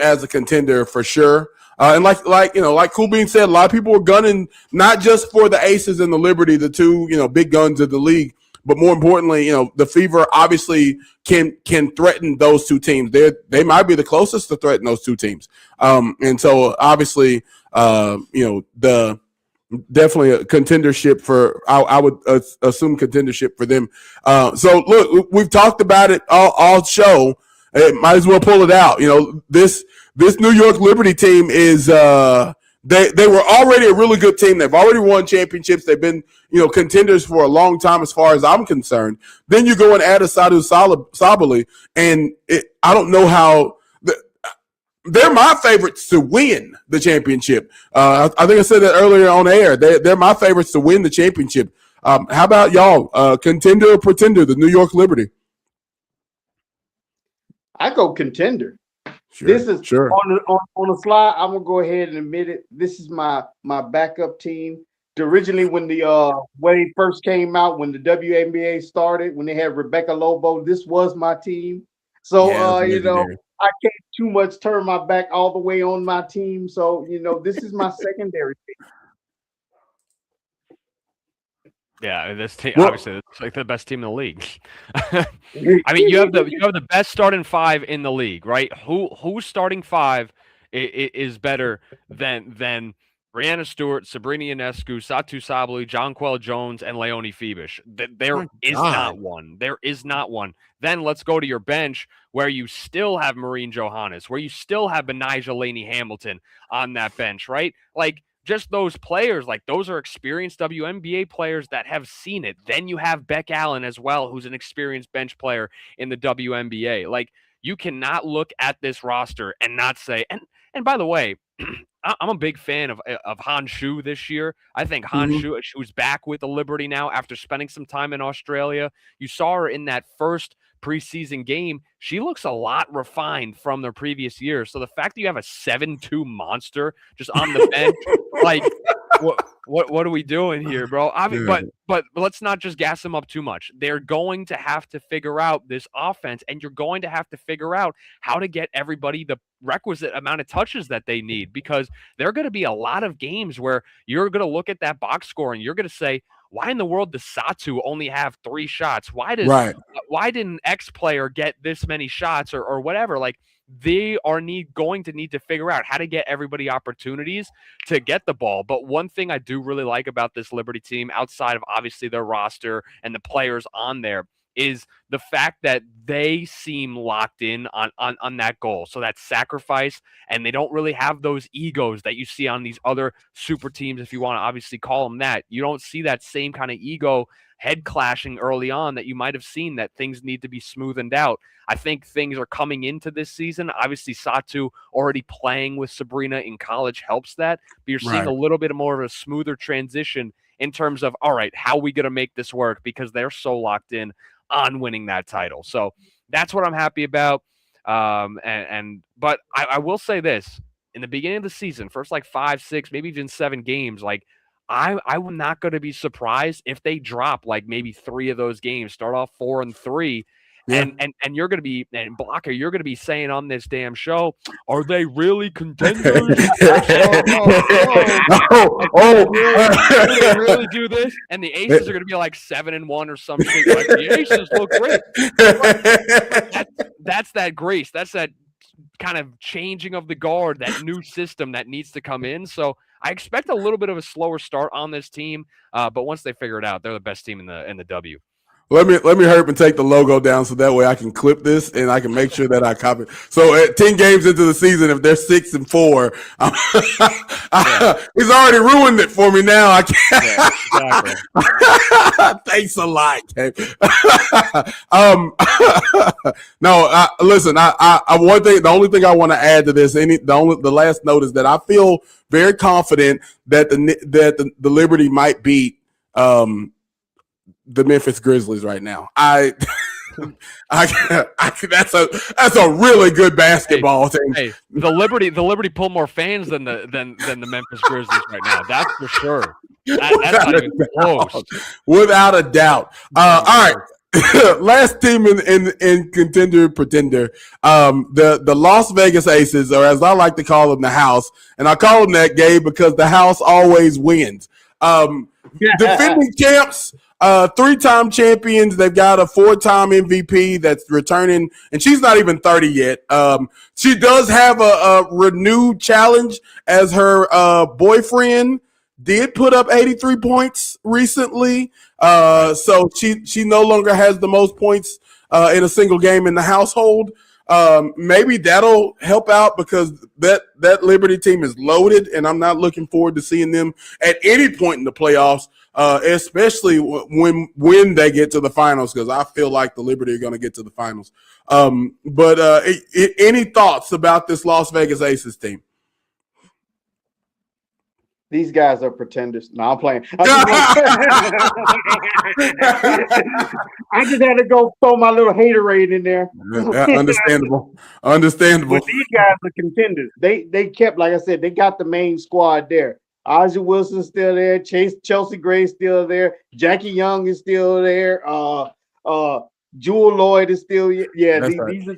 as a contender for sure. And like Cool Bean said, a lot of people were gunning not just for the Aces and the Liberty, the two big guns of the league, but more importantly, the Fever obviously can threaten those two teams. They might be the closest to threaten those two teams. And so obviously, the definitely a contendership for. I would assume contendership for them. So look, we've talked about it all show. Might as well pull it out. This New York Liberty team is they were already a really good team. They've already won championships. They've been contenders for a long time as far as I'm concerned. Then you go and add Asadu Sabali, and I don't know how. They're my favorites to win the championship. I think I said that earlier on air. They're my favorites to win the championship. How about y'all? Contender or pretender, the New York Liberty? I go contender. Sure, this is sure. on the slide. I'm gonna go ahead and admit it. This is my backup team. Originally, when they first came out, when the WNBA started, when they had Rebecca Lobo, this was my team. So I can't too much turn my back all the way on my team. So this is my secondary team. Yeah, this team obviously it's like the best team in the league. I mean, you have the best starting 5 in the league, right? Who's starting 5 is better than Brianna Stewart, Sabrina Ionescu, Satu Sabali, Jonquel Jones, and Leonie Phoebus. There is not one. There is not one. Then let's go to your bench where you still have Maureen Johannes, where you still have Benijah Laney Hamilton on that bench, right? Like, just those players, like, those are experienced WNBA players that have seen it. Then you have Beck Allen as well, who's an experienced bench player in the WNBA. Like, you cannot look at this roster and not say, and by the way, I'm a big fan of Han Shu this year. I think Han Shu, who's back with the Liberty now after spending some time in Australia. You saw her in that first preseason game. She looks a lot refined from the previous year. So the fact that you have a 7-2 monster just on the bench, like, what are we doing here, bro? I mean, but let's not just gas them up too much. They're going to have to figure out this offense, and you're going to have to figure out how to get everybody the requisite amount of touches that they need, because there are going to be a lot of games where you're going to look at that box score and you're going to say, why in the world does Satu only have 3 shots? Why didn't X player get this many shots or whatever? Like, they are going to need to figure out how to get everybody opportunities to get the ball. But one thing I do really like about this Liberty team, outside of obviously their roster and the players on there, is the fact that they seem locked in on that goal. So that sacrifice, and they don't really have those egos that you see on these other super teams, if you want to obviously call them that. You don't see that same kind of ego head clashing early on that you might have seen, that things need to be smoothened out. I think things are coming into this season. Obviously, Satu already playing with Sabrina in college helps that, but you're seeing a little bit more of a smoother transition in terms of, all right, how are we going to make this work? Because they're so locked in on winning that title. So that's what I'm happy about. But I will say this: in the beginning of the season, first like 5, 6, maybe even 7 games, like I'm not going to be surprised if they drop like maybe 3 of those games, start off 4-3. Yeah. And you're gonna be, and Blocker, you're gonna be saying on this damn show, are they really contenders? Do they really do this? And the Aces are gonna be like 7-1 or some shit. Like the Aces look great. That's that grace. That's that kind of changing of the guard, that new system that needs to come in. So I expect a little bit of a slower start on this team, but once they figure it out, they're the best team in the W. Let me hurry up and take the logo down so that way I can clip this and I can make sure that I copy. So at 10 games into the season, if they're 6-4, he's already ruined it for me now. I can't. Yeah, exactly. Thanks a lot, Gabe. No, listen. One thing. The only thing I want to add to this, the last note is that I feel very confident that the Liberty might beat the Memphis Grizzlies right now. That's a really good basketball team. Hey, the Liberty pull more fans than the Memphis Grizzlies right now. That's for sure. That's not even close. Without a doubt. All right. Last team in contender pretender, the Las Vegas Aces, or as I like to call them, the House, and I call them that, Gabe, because the House always wins. Defending champs. 3-time champions. They've got a 4-time MVP that's returning, and she's not even 30 yet. She does have a renewed challenge as her boyfriend did put up 83 points recently. So she no longer has the most points in a single game in the household. Maybe that'll help out because that Liberty team is loaded, and I'm not looking forward to seeing them at any point in the playoffs. Especially when they get to the finals, because I feel like the Liberty are going to get to the finals. But any thoughts about this Las Vegas Aces team? These guys are pretenders. No, I'm playing. I just had to go throw my little haterade in there. Understandable. But these guys are contenders. They kept, like I said, they got the main squad there. A'ja Wilson's still there. Chelsea Gray's still there. Jackie Young is still there. Jewel Lloyd is still. Yeah, these are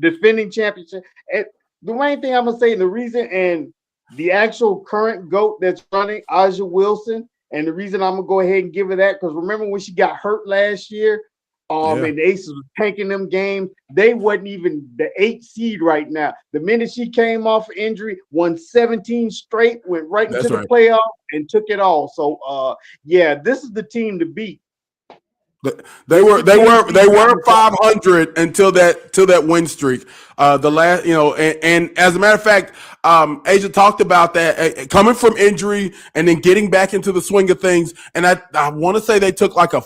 defending championship. And the main thing I'm gonna say, and the reason, and the actual current GOAT that's running, A'ja Wilson, and the reason I'm gonna go ahead and give her that, because remember when she got hurt last year, and the Aces was tanking them games. They wasn't even the 8th seed right now. The minute she came off injury, won 17 straight, went right into the playoff and took it all. So this is the team to beat. They were 500 until that win streak. The last, and as a matter of fact, A'ja talked about that coming from injury and then getting back into the swing of things. And I want to say they took like a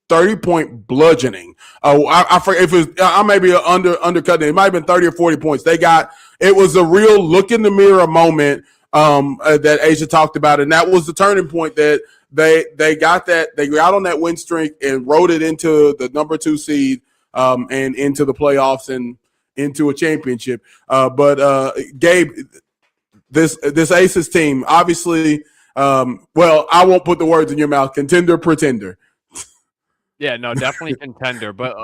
30-point bludgeoning. I forget if it was, I may be undercutting it. It might have been 30 or 40 points. It was a real look in the mirror moment that A'ja talked about, and that was the turning point that they got on that win streak and rode it into the number 2 seed and into the playoffs and into a championship. But Gabe, this Aces team, obviously, I won't put the words in your mouth. Contender, pretender. Yeah, no, definitely contender. But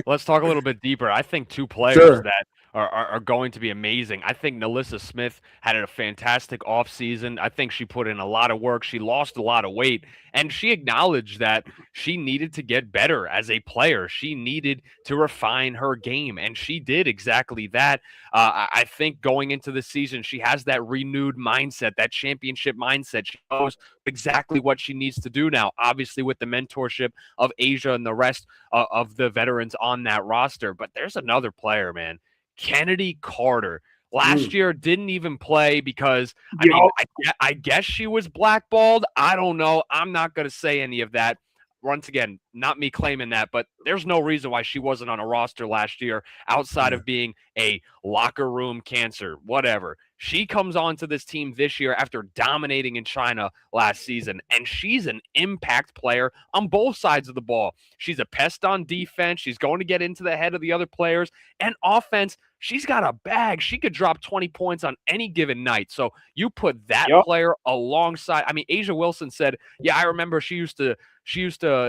let's talk a little bit deeper. I think 2 players that are going to be amazing. I think Nalissa Smith had a fantastic offseason. I think she put in a lot of work. She lost a lot of weight, and she acknowledged that she needed to get better as a player. She needed to refine her game, and she did exactly that. I think going into the season, she has that renewed mindset, that championship mindset. She knows exactly what she needs to do now, obviously with the mentorship of A'ja and the rest of the veterans on that roster. But there's another player, man. Kennedy Carter last year didn't even play because I guess she was blackballed. I don't know. I'm not going to say any of that. once again, not me claiming that, but there's no reason why she wasn't on a roster last year outside of being a locker room cancer, whatever. She comes onto this team this year after dominating in China last season, and she's an impact player on both sides of the ball. She's a pest on defense. She's going to get into the head of the other players. And offense, she's got a bag. She could drop 20 points on any given night. So you put that player alongside. I mean, Asia Wilson said, yeah, I remember she used to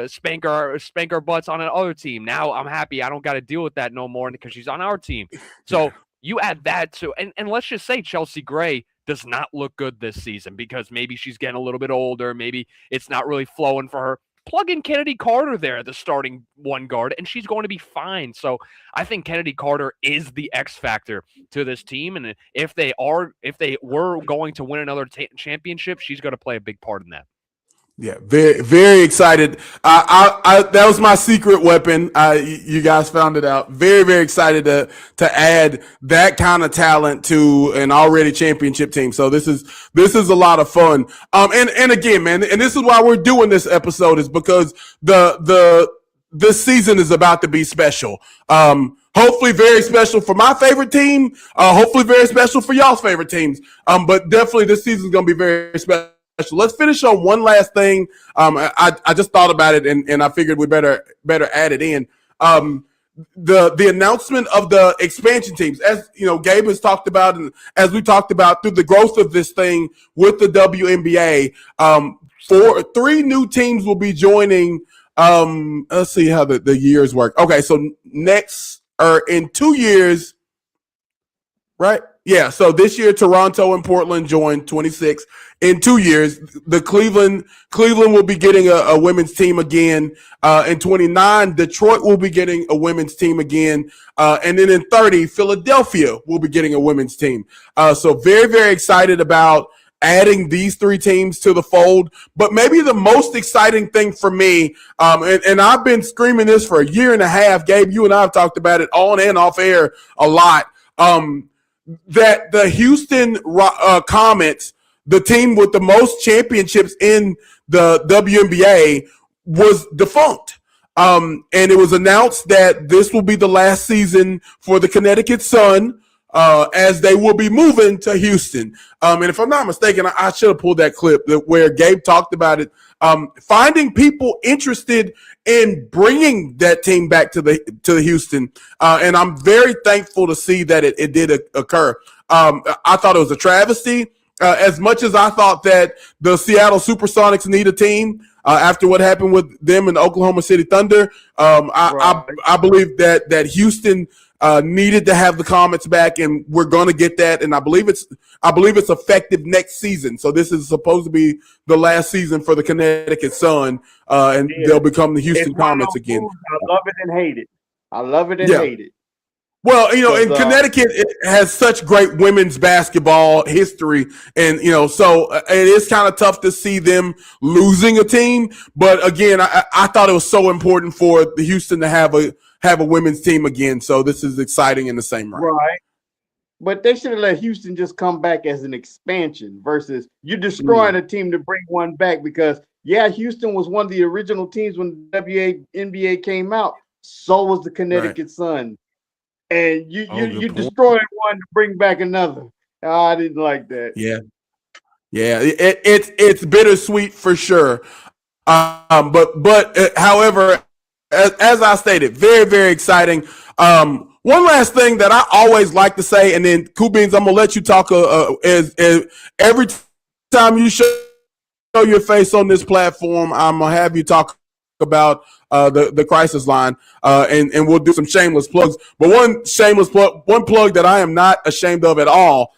spank our butts on another team. Now I'm happy I don't got to deal with that no more because she's on our team. So you add that to, and let's just say Chelsea Gray does not look good this season because maybe she's getting a little bit older. Maybe it's not really flowing for her. Plug in Kennedy Carter there, the starting one guard, and she's going to be fine. So I think Kennedy Carter is the X factor to this team. And if they were going to win another championship, she's going to play a big part in that. Yeah, very, very excited. That was my secret weapon. You guys found it out. Very, very excited to add that kind of talent to an already championship team. So this is a lot of fun. And again, man, and this is why we're doing this episode is because this season is about to be special. Hopefully very special for my favorite team. Hopefully very special for y'all's favorite teams. But definitely this season is going to be very special. Let's finish on one last thing. I just thought about it and I figured we better add it in. The announcement of the expansion teams, as you know, Gabe has talked about, and as we talked about through the growth of this thing with the WNBA, 3 new teams will be joining. Let's see how the years work. Okay, so in 2 years, right? Yeah, so this year Toronto and Portland joined 26. In 2 years, the Cleveland will be getting a women's team again. In 29, Detroit will be getting a women's team again. And then in 30, Philadelphia will be getting a women's team. So very, very excited about adding these 3 teams to the fold. But maybe the most exciting thing for me, and I've been screaming this for a year and a half, Gabe, you and I have talked about it on and off air a lot, that the Houston Comets, the team with the most championships in the WNBA, was defunct. And it was announced that this will be the last season for the Connecticut Sun, as they will be moving to Houston. And if I'm not mistaken, I should have pulled that clip where Gabe talked about it. Finding people interested in bringing that team back to the Houston. And I'm very thankful to see that it did occur. I thought it was a travesty. As much as I thought that the Seattle Supersonics need a team after what happened with them and the Oklahoma City Thunder, I believe that Houston needed to have the Comets back, and we're going to get that. And I believe it's effective next season. So this is supposed to be the last season for the Connecticut Sun, and they'll become the Houston Comets again. I love it and hate it. I love it and hate it. Well, in Connecticut, it has such great women's basketball history. And, so it is kind of tough to see them losing a team. But again, I thought it was so important for the Houston to have a women's team again. So this is exciting in the same way. Right. But they should have let Houston just come back as an expansion versus you destroying a team to bring one back because, Houston was one of the original teams when the WNBA came out. So was the Connecticut Sun. And you destroyed one to bring back another. I didn't like that. Yeah. It's bittersweet for sure. But however, as I stated, very, very exciting. One last thing that I always like to say, and then Cool Beans, I'm gonna let you talk. Is every time you show your face on this platform, I'm gonna have you talk about the crisis line, and we'll do some shameless plugs. But one plug that I am not ashamed of at all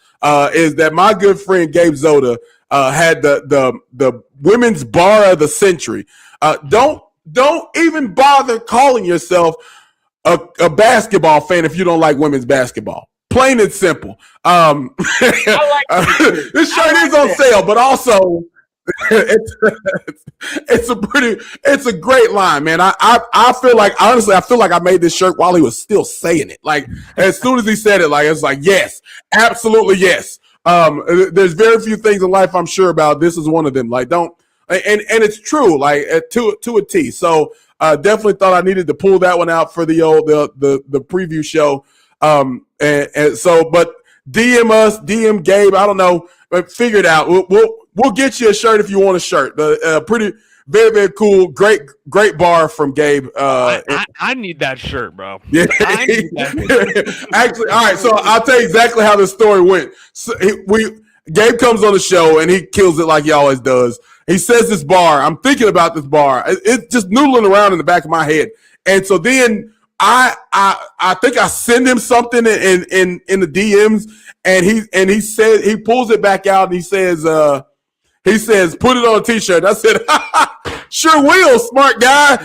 is that my good friend Gabe Zoda had the women's bar of the century. Don't even bother calling yourself a basketball fan if you don't like women's baskall. Plain and simple. This shirt is on sale, but also it's a great line, man. I feel like I made this shirt while he was still saying it. Like as soon as he said it, it's like yes, absolutely yes. There's very few things in life I'm sure about. This is one of them. Like don't and it's true, like to a T. So definitely thought I needed to pull that one out for the preview show. And so, but DM us, DM Gabe. I don't know, but figure it out. We'll get you a shirt if you want a shirt. Pretty. Very, very cool. Great bar from Gabe. I need that shirt, bro. Yeah. I need that. Actually, all right. So I'll tell you exactly how the story went. So Gabe comes on the show and he kills it like he always does. He says this bar. I'm thinking about this bar. It's just noodling around in the back of my head. And so then I think I send him something in the DMs, and he pulls it back out and he says, put it on a t-shirt. I said, sure will, smart guy.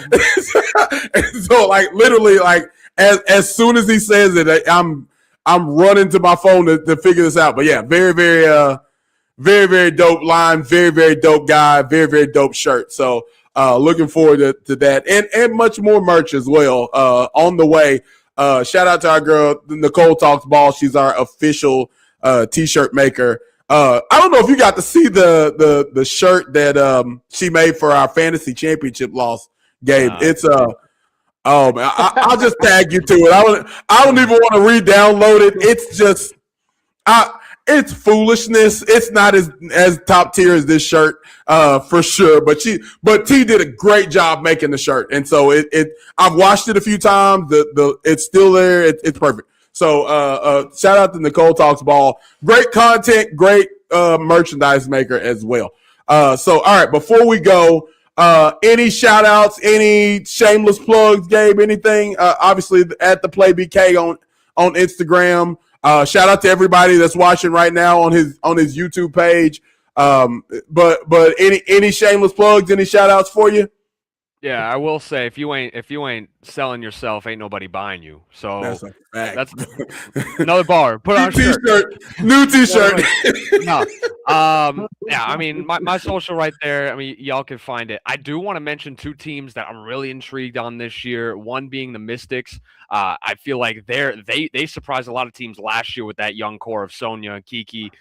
And so like literally like as soon as he says it, I'm running to my phone to figure this out. But yeah, very, very very, very dope line, very, very dope guy, very, very dope shirt. So looking forward to that and much more merch as well on the way. Shout out to our girl, Nicole Talks Ball. She's our official t-shirt maker. I don't know if you got to see the shirt that she made for our fantasy championship loss, Gabe. It's oh man, I'll just tag you to it. I don't even want to re-download it. It's just it's foolishness. It's not as top tier as this shirt for sure. But T did a great job making the shirt, and so I've watched it a few times. It's still there. It's perfect. So shout out to Nicole Talks Ball. Great content, great merchandise maker as well. So all right, before we go, any shout outs, any shameless plugs, Gabe, anything? Obviously at the Play BK on Instagram. Shout out to everybody that's watching right now on his YouTube page. But any shameless plugs, any shout outs for you? Yeah, I will say if you ain't selling yourself, ain't nobody buying you. So that's a fact. That's another bar. Put on a t-shirt. New t-shirt. No. Yeah, I mean my social right there. I mean, y'all can find it. I do want to mention two teams that I'm really intrigued on this year. One being the Mystics. I feel like they surprised a lot of teams last year with that young core of Sonia and Kiki.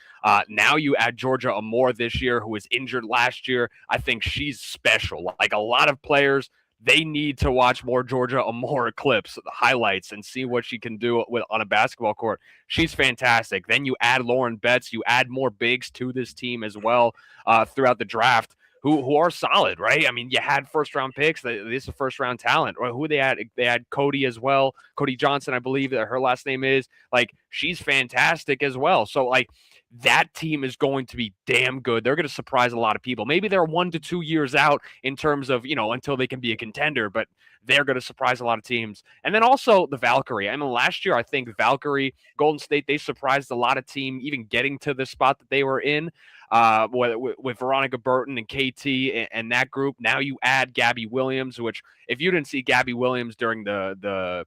Now you add Georgia Amore this year, who was injured last year. I think she's special. Like a lot of players, they need to watch more Georgia Amore clips, highlights, and see what she can do on a basketball court. She's fantastic. Then you add Lauren Betts. You add more bigs to this team as well throughout the draft who are solid, right? I mean, you had first-round picks. This is a first-round talent. Or who they had? They had Cody as well. Cody Johnson, I believe that her last name is. Like, she's fantastic as well. So, like, that team is going to be damn good. They're going to surprise a lot of people. Maybe they're 1 to 2 years out in terms of, until they can be a contender, but they're going to surprise a lot of teams. And then also the Valkyrie. I mean, last year, I think Valkyrie, Golden State, they surprised a lot of team even getting to the spot that they were in with Veronica Burton and KT and that group. Now you add Gabby Williams, which if you didn't see Gabby Williams during the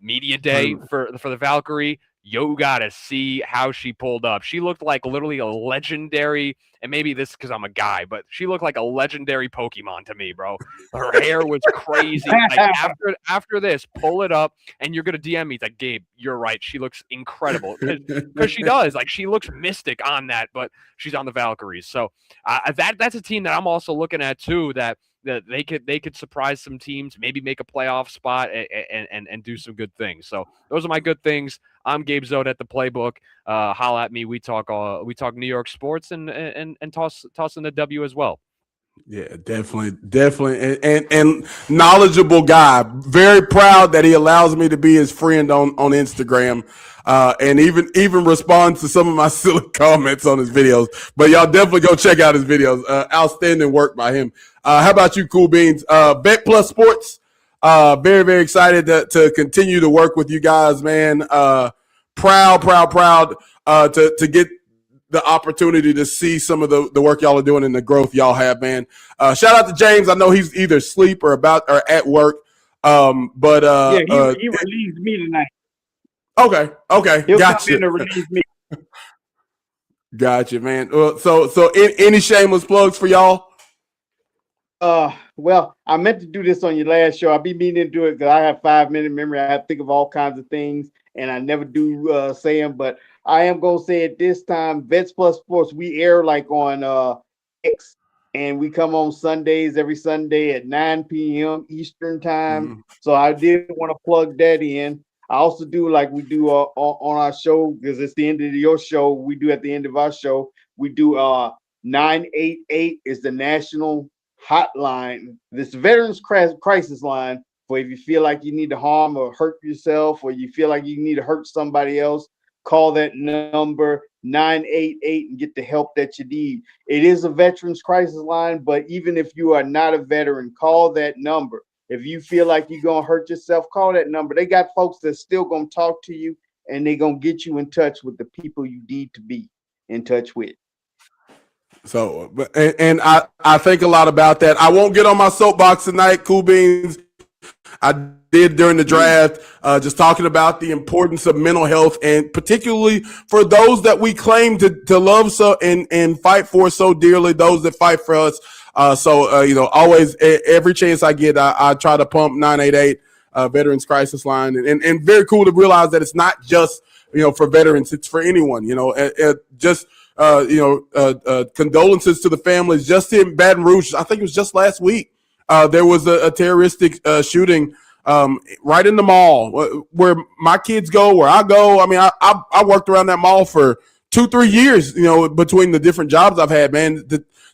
media day for the Valkyrie, you gotta see how she pulled up. She looked like literally a legendary, and maybe this because I'm a guy, but she looked like a legendary Pokemon to me, bro. Her hair was crazy. Like after this, pull it up, and you're gonna DM me like, Gabe, you're right. She looks incredible because she does. Like she looks mystic on that, but she's on the Valkyries. So that's a team that I'm also looking at too. That they could surprise some teams, maybe make a playoff spot and do some good things. So those are my good things. I'm Gabe Zode at the Playbook. Holla at me. We talk New York sports and toss in the W as well. Yeah, definitely, and knowledgeable guy. Very proud that he allows me to be his friend on Instagram, and even responds to some of my silly comments on his videos. But y'all definitely go check out his videos. Outstanding work by him. How about you, Cool Beans? Bet Plus Sports. Very, very excited to continue to work with you guys, man. Proud to get the opportunity to see some of the work y'all are doing and the growth y'all have, man. Shout out to James. I know he's either asleep or at work. But he released me tonight. Okay. He'll come in and release me. Gotcha, man. So any shameless plugs for y'all? Well, I meant to do this on your last show. I'll be meaning to do it because I have 5-minute memory. I have to think of all kinds of things, and I never do say them. But I am gonna say it this time. Vets Plus Sports, we air like on X and we come on Sundays every Sunday at 9 p.m. Eastern time. So I did want to plug that in. I also do like we do on our show, because it's the end of your show. We do at the end of our show, we do 988 is the national hotline. This Veterans Crisis line for if you feel like you need to harm or hurt yourself, or you feel like you need to hurt somebody else. Call that number 988 and get the help that you need. It is a veterans crisis line, but even if you are not a veteran, call that number. If you feel like you're going to hurt yourself, call that number. They got folks that's still going to talk to you, and they're going to get you in touch with the people you need to be in touch with. So, and I think a lot about that. I won't get on my soapbox tonight, Cool Beans. I did during the draft, just talking about the importance of mental health, and particularly for those that we claim to love so and fight for so dearly, those that fight for us. Always, every chance I get, I try to pump 988 Veterans Crisis Line, and very cool to realize that it's not just for veterans, it's for anyone. Condolences to the families. Just in Baton Rouge, I think it was just last week. There was a terroristic shooting right in the mall where my kids go, where I go. I mean, I worked around that mall for 2-3 years, between the different jobs I've had, man,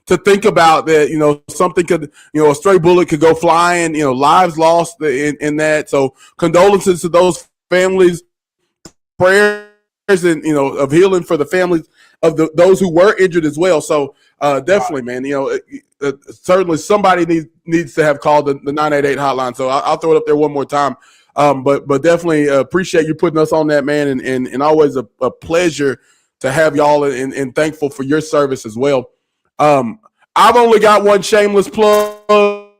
to think about that, something could, a stray bullet could go flying, lives lost in that. So condolences to those families, prayers and, of healing for the families of those who were injured as well. So definitely, man, certainly somebody needs to have called the 988 hotline. So I'll throw it up there one more time. But definitely appreciate you putting us on that, man. And always a pleasure to have y'all and thankful for your service as well. I've only got one shameless plug.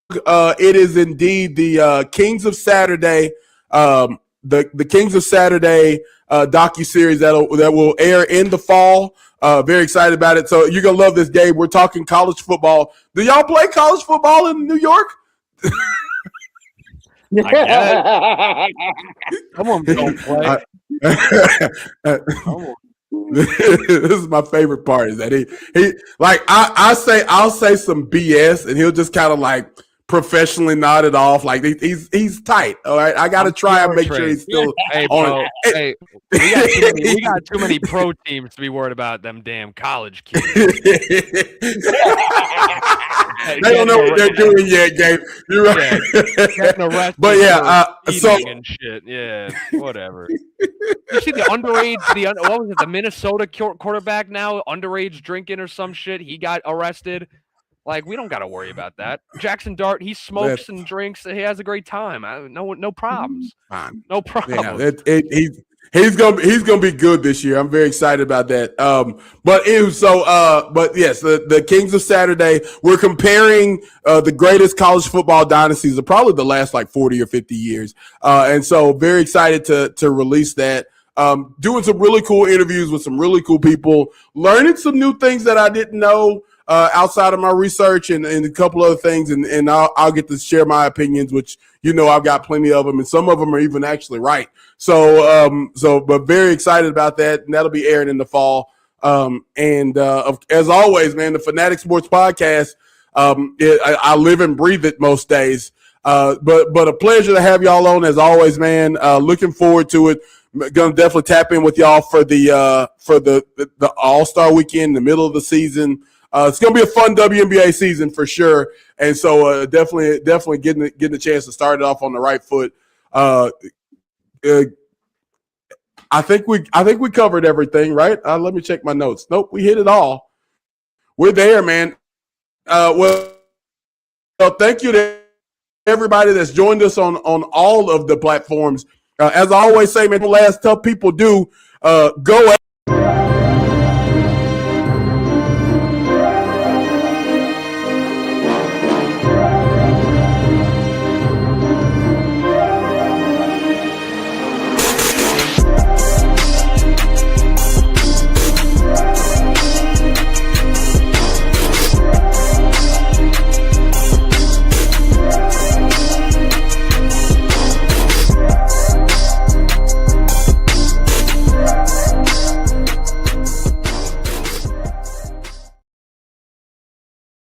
It is indeed the Kings of Saturday, the Kings of Saturday docuseries that will air in the fall. Very excited about it. So you're gonna love this, Gabe. We're talking college football. Do y'all play college football in New York? I guess. Someone don't play. This is my favorite part, is that he like I'll say some BS and he'll just kind of like professionally nod it off, like he's tight. All right, I got to try and make sure he's still on it. Hey, we got too many pro teams to be worried about them damn college kids. They don't know what they're doing yet, Gabe. You're right. Yeah, but and shit. Yeah, whatever. You see the underage, what was it? The Minnesota quarterback now underage drinking or some shit. He got arrested. Like, we don't got to worry about that. Jackson Dart, he smokes and drinks. He has a great time. No problems. Fine. No problem. Yeah, he's gonna be good this year. I'm very excited about that. But yes, the Kings of Saturday. We're comparing the greatest college football dynasties of probably the last like 40 or 50 years. And so very excited to release that. Doing some really cool interviews with some really cool people, learning some new things that I didn't know. Outside of my research and a couple other things, and I'll get to share my opinions, which I've got plenty of them, and some of them are even actually right. But very excited about that, and that'll be airing in the fall. As always, man, the Fanatic Sports Podcast, I live and breathe it most days. But a pleasure to have y'all on as always, man. Looking forward to it. Gonna definitely tap in with y'all for the All-Star weekend, the middle of the season. It's gonna be a fun WNBA season for sure, and so definitely getting a chance to start it off on the right foot. I think we covered everything, right? Let me check my notes. Nope, we hit it all. We're there, man. Well, thank you to everybody that's joined us on all of the platforms. As I always say, man, as tough people do, go